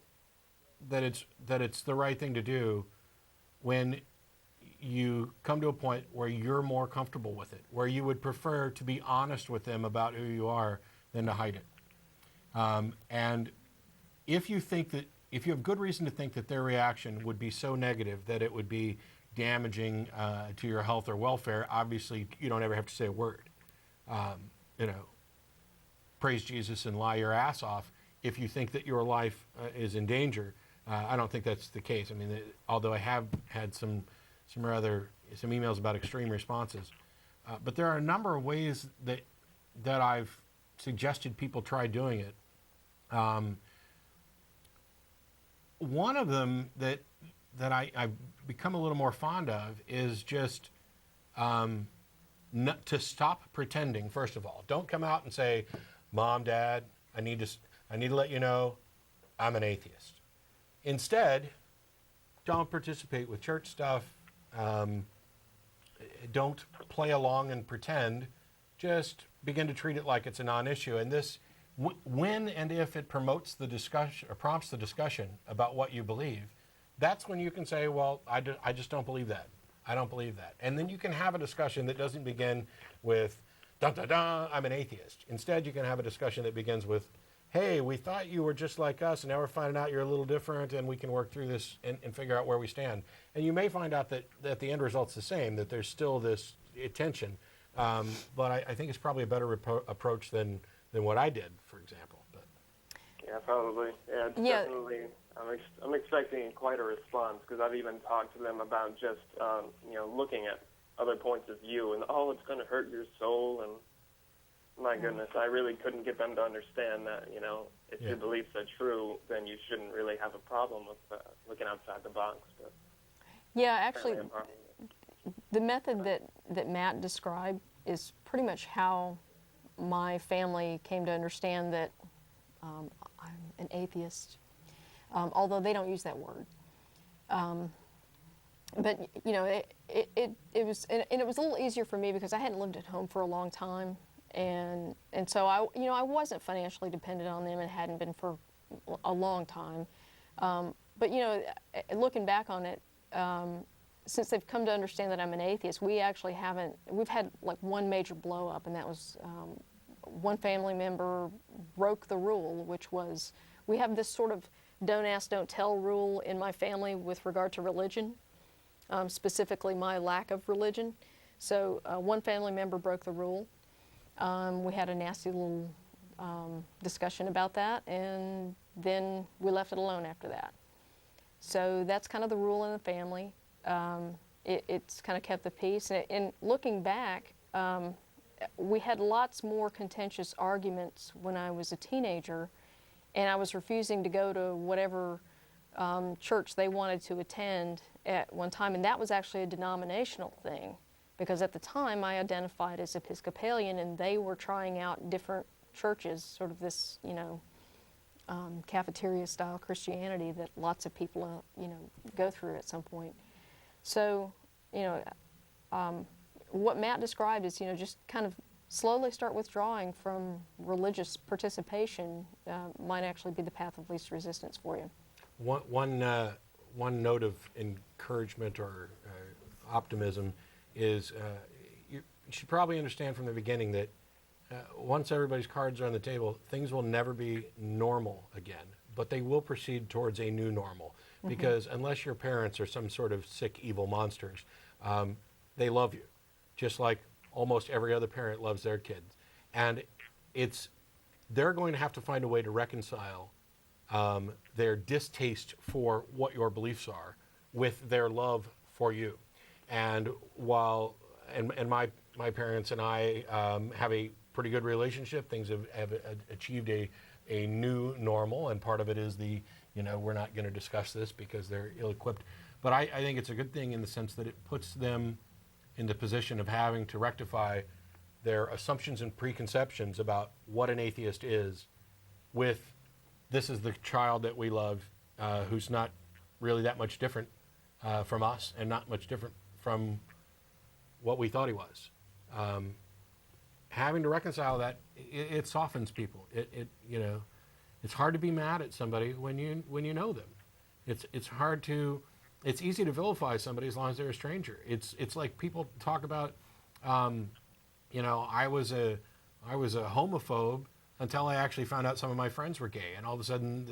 that it's the right thing to do when you come to a point where you're more comfortable with it, where you would prefer to be honest with them about who you are than to hide it. And if you have good reason to think that their reaction would be so negative that it would be damaging to your health or welfare, obviously you don't ever have to say a word. Praise Jesus and lie your ass off if you think that your life is in danger. I don't think that's the case. I mean, although I have had some emails about extreme responses, but there are a number of ways that I've suggested people try doing it. One of them that I've become a little more fond of is just to stop pretending. First of all, don't come out and say, "Mom, Dad, I need to let you know I'm an atheist. Instead, don't participate with church stuff. Don't play along and pretend. Just begin to treat it like it's a non-issue. And this, when and if it promotes the discussion or prompts the discussion about what you believe, that's when you can say, well, I just don't believe that. I don't believe that. And then you can have a discussion that doesn't begin with, dun, dun, dun, I'm an atheist. Instead, you can have a discussion that begins with, hey, we thought you were just like us, and now we're finding out you're a little different, and we can work through this and figure out where we stand. And you may find out that the end result's the same, that there's still this tension. But I think it's probably a better approach than what I did, for example. But. Yeah, probably. Yeah, it's definitely. I'm expecting quite a response, because I've even talked to them about just looking at other points of view, and it's going to hurt your soul, and my goodness, I really couldn't get them to understand that, if your beliefs are true, then you shouldn't really have a problem with looking outside the box. But yeah, actually, the method that Matt described is pretty much how my family came to understand that I'm an atheist, although they don't use that word. But it was a little easier for me because I hadn't lived at home for a long time. And so I wasn't financially dependent on them and hadn't been for a long time. But looking back on it, since they've come to understand that I'm an atheist, we've had like one major blow up, and that was one family member broke the rule, which was, we have this sort of don't ask, don't tell rule in my family with regard to religion, specifically my lack of religion. So one family member broke the rule. We had a nasty little discussion about that, and then we left it alone after that. So that's kind of the rule in the family. It's kind of kept the peace. And looking back, we had lots more contentious arguments when I was a teenager, and I was refusing to go to whatever church they wanted to attend at one time, and that was actually a denominational thing. Because at the time I identified as Episcopalian, and they were trying out different churches, sort of this, cafeteria-style Christianity that lots of people, go through at some point. So, what Matt described is, just kind of slowly start withdrawing from religious participation might actually be the path of least resistance for you. One note of encouragement or optimism is you should probably understand from the beginning that once everybody's cards are on the table, things will never be normal again, but they will proceed towards a new normal. Mm-hmm. Because unless your parents are some sort of sick, evil monsters, they love you, just like almost every other parent loves their kids. And they're going to have to find a way to reconcile their distaste for what your beliefs are with their love for you. And while my parents and I have a pretty good relationship, things have achieved a new normal, and part of it is we're not going to discuss this because they're ill-equipped. But I think it's a good thing in the sense that it puts them in the position of having to rectify their assumptions and preconceptions about what an atheist is with, this is the child that we love who's not really that much different from us and not much different from what we thought he was. Having to reconcile that, it softens people. It's hard to be mad at somebody when you know them. It's easy to vilify somebody as long as they're a stranger. It's like people talk about, I was a homophobe until I actually found out some of my friends were gay, and all of a sudden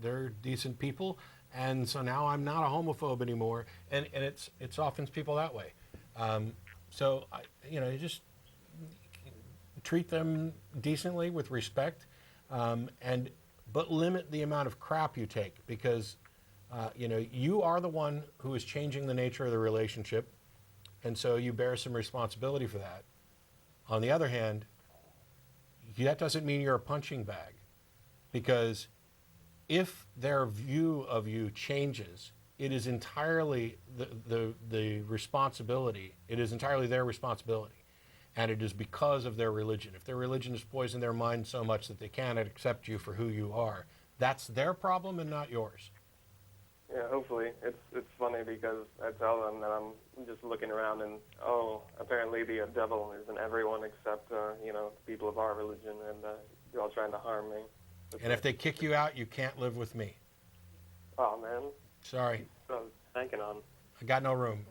they're decent people. And so now I'm not a homophobe anymore, and it softens people that way. You just treat them decently with respect, but limit the amount of crap you take, because you are the one who is changing the nature of the relationship, and so you bear some responsibility for that. On the other hand, that doesn't mean you're a punching bag, because if their view of you changes, it is entirely the responsibility. It is entirely their responsibility, and it is because of their religion. If their religion has poisoned their mind so much that they cannot accept you for who you are, That's their problem and not yours. Yeah, hopefully. It's funny because I tell them that I'm just looking around and, apparently the devil is in everyone except, people of our religion, and you're all trying to harm me. And if they kick you out, you can't live with me. Oh, man. Sorry. I was banking on. I got no room.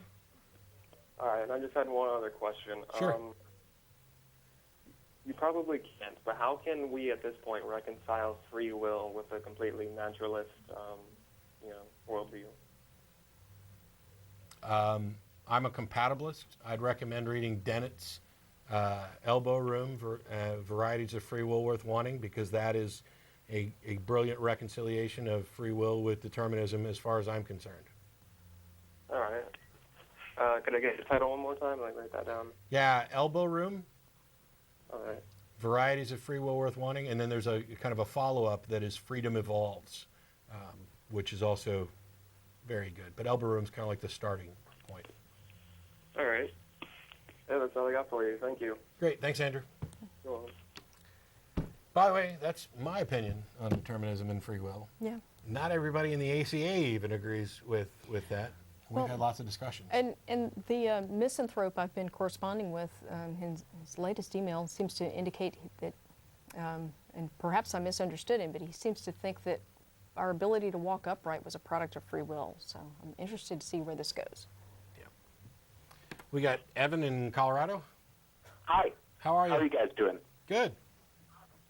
All right, and I just had one other question. Sure. You probably can't, but how can we at this point reconcile free will with a completely naturalist, worldview? I'm a compatibilist. I'd recommend reading Dennett's Elbow Room, Varieties of Free Will Worth Wanting, because that is a brilliant reconciliation of free will with determinism as far as I'm concerned. All right. Could I get the title one more time? Like, write that down. Yeah, Elbow Room, All right. Varieties of Free Will Worth Wanting, and then there's a kind of a follow-up that is Freedom Evolves, which is also very good. But Elbow Room's kind of like the starting point. All right. Yeah, that's all I got for you. Thank you. Great. Thanks, Andrew. You're welcome. By the way, that's my opinion on determinism and free will. Yeah. Not everybody in the ACA even agrees with that. We've had lots of discussions. And the misanthrope I've been corresponding with, his latest email seems to indicate that, and perhaps I misunderstood him, but he seems to think that our ability to walk upright was a product of free will. So I'm interested to see where this goes. Yeah. We got Evan in Colorado. Hi. How are you? How are you guys doing? Good.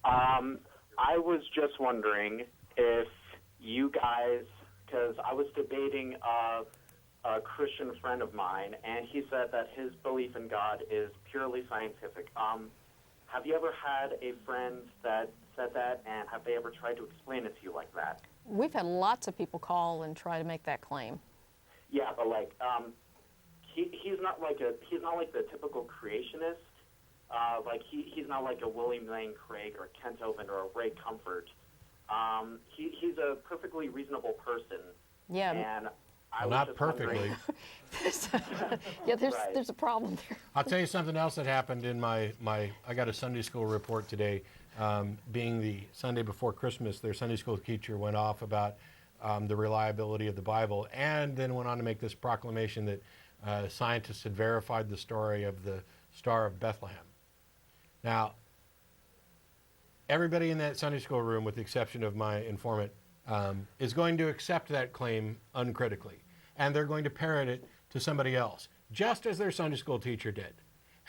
I was just wondering if you guys, because I was debating a Christian friend of mine, and he said that his belief in God is purely scientific. Have you ever had a friend that said that, and have they ever tried to explain it to you like that? We've had lots of people call and try to make that claim. Yeah, but like, he's not like the typical creationist. He's not like a William Lane Craig or Kent Owen or a Ray Comfort. He's a perfectly reasonable person. Yeah. And I was Not just perfectly. Yeah, Right. there's a problem there. I'll tell you something else that happened in I got a Sunday school report today. Being the Sunday before Christmas, their Sunday school teacher went off about the reliability of the Bible, and then went on to make this proclamation that scientists had verified the story of the Star of Bethlehem. Now, everybody in that Sunday school room, with the exception of my informant, is going to accept that claim uncritically, and they're going to parrot it to somebody else, just as their Sunday school teacher did.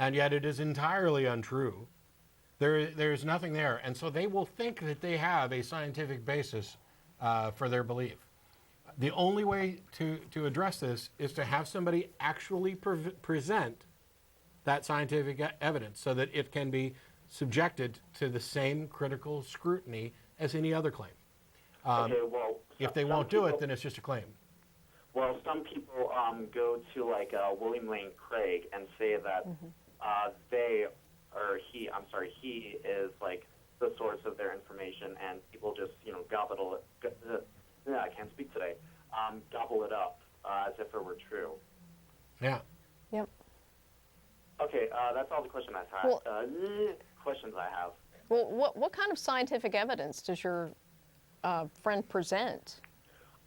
And yet it is entirely untrue. There's nothing there, and so they will think that they have a scientific basis for their belief. The only way to address this is to have somebody actually present that scientific evidence so that it can be subjected to the same critical scrutiny as any other claim. If they won't do it, then it's just a claim. Well, some people go to like William Lane Craig and say that he is like the source of their information, and people just gobble it. I can't speak today. Gobble it up as if it were true. Yeah. Yep. Okay, that's all the questions I have. Well, what kind of scientific evidence does your friend present?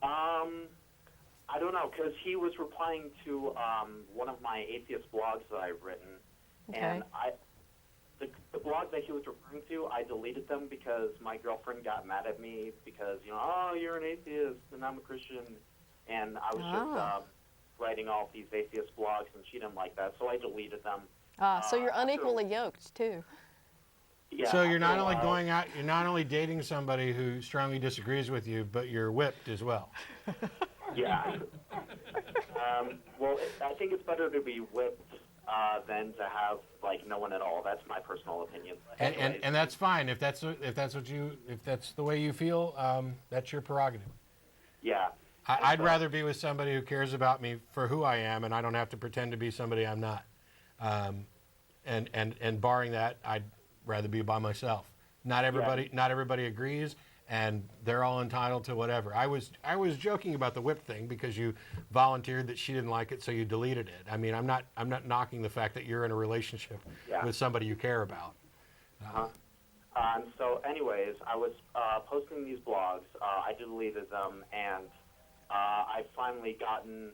I don't know, because he was replying to one of my atheist blogs that I've written, and the blog that he was referring to, I deleted them because my girlfriend got mad at me because you're an atheist and I'm a Christian, and I was just writing all these atheist blogs, and she didn't like that, so I deleted them. So you're unequally yoked too. Yeah, so you're not only going out, you're not only dating somebody who strongly disagrees with you, but you're whipped as well. Yeah. Well, I think it's better to be whipped than to have like no one at all. That's my personal opinion. And that's fine if that's the way you feel. That's your prerogative. Yeah. I'd rather be with somebody who cares about me for who I am, and I don't have to pretend to be somebody I'm not. And barring that, I'd rather be by myself. Not everybody agrees, and they're all entitled to whatever. I was joking about the whip thing because you volunteered that she didn't like it, so you deleted it. I mean, I'm not knocking the fact that you're in a relationship with somebody you care about. And so, anyways, I was posting these blogs. I deleted them, and I finally gotten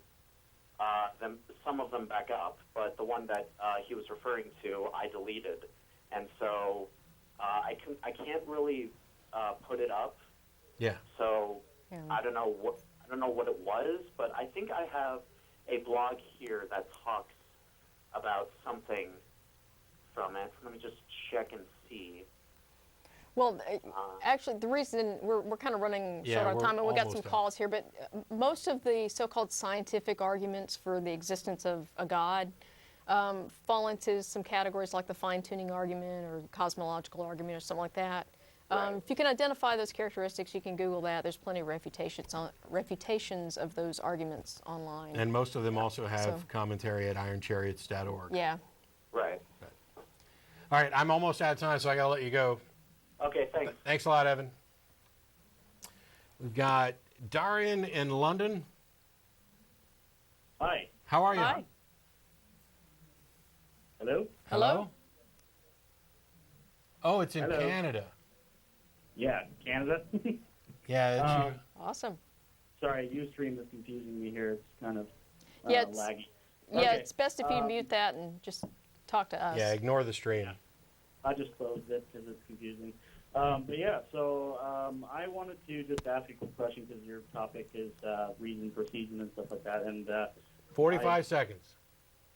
some of them back up. But the one that he was referring to, I deleted, and so I can't really put it up. Yeah. So I don't know what it was, but I think I have a blog here that talks about something from it. Let me just check and see. Well, actually, the reason we're kind of running short on time, and we've got some calls here, but most of the so-called scientific arguments for the existence of a God fall into some categories like the fine-tuning argument or cosmological argument or something like that. Right. If you can identify those characteristics, you can Google that. There's plenty of refutations of those arguments online. And most of them also have commentary at ironchariots.org. Yeah. Right. All right, I'm almost out of time, so I got to let you go. Okay, thanks. Thanks a lot, Evan. We've got Darrien in London. Hi. How are you? Hi. Hello? Hello? Oh, it's in Hello. Canada. Yeah, Canada. Yeah, that's you. Awesome. Sorry, Ustream is confusing me here. It's kind of Yeah, laggy. Yeah, Okay. it's best if you mute that and just talk to us. Yeah, ignore the stream. Yeah. I just closed it because it's confusing. But yeah, so I wanted to just ask a quick question because your topic is reason for season and stuff like that. And 45 seconds.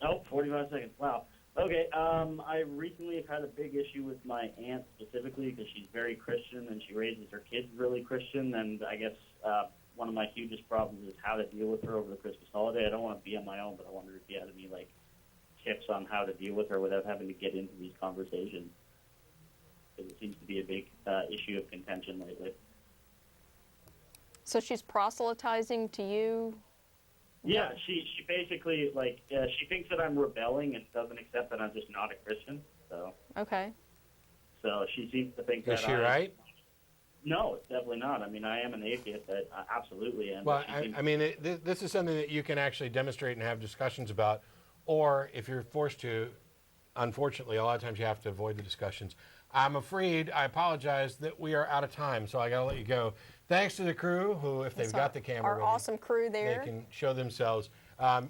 Oh, 45 seconds. Wow. Okay. I recently have had a big issue with my aunt specifically because she's very Christian and she raises her kids really Christian. And I guess one of my hugest problems is how to deal with her over the Christmas holiday. I don't want to be on my own, but I wonder if you had any tips on how to deal with her without having to get into these conversations. Because it seems to be a big issue of contention lately. So she's proselytizing to you? Yeah, she basically, she thinks that I'm rebelling and doesn't accept that I'm just not a Christian. So. Okay. So she seems to think that Is she right? No, it's definitely not. I mean, I am an atheist. I absolutely am. Well, this is something that you can actually demonstrate and have discussions about, or if you're forced to, unfortunately, a lot of times you have to avoid the discussions. I'm afraid, I apologize, that we are out of time, so I got to let you go. Thanks to the crew, who, if they've got the camera our ready, awesome crew there. they can show themselves.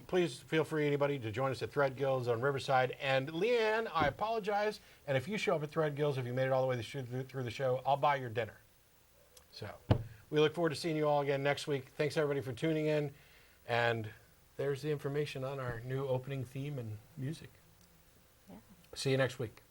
Please feel free, anybody, to join us at Thread Guilds on Riverside. And Leah-Anne, I apologize, and if you show up at Thread Guilds, if you made it all the way through the show, I'll buy your dinner. So we look forward to seeing you all again next week. Thanks, everybody, for tuning in. And there's the information on our new opening theme and music. Yeah. See you next week.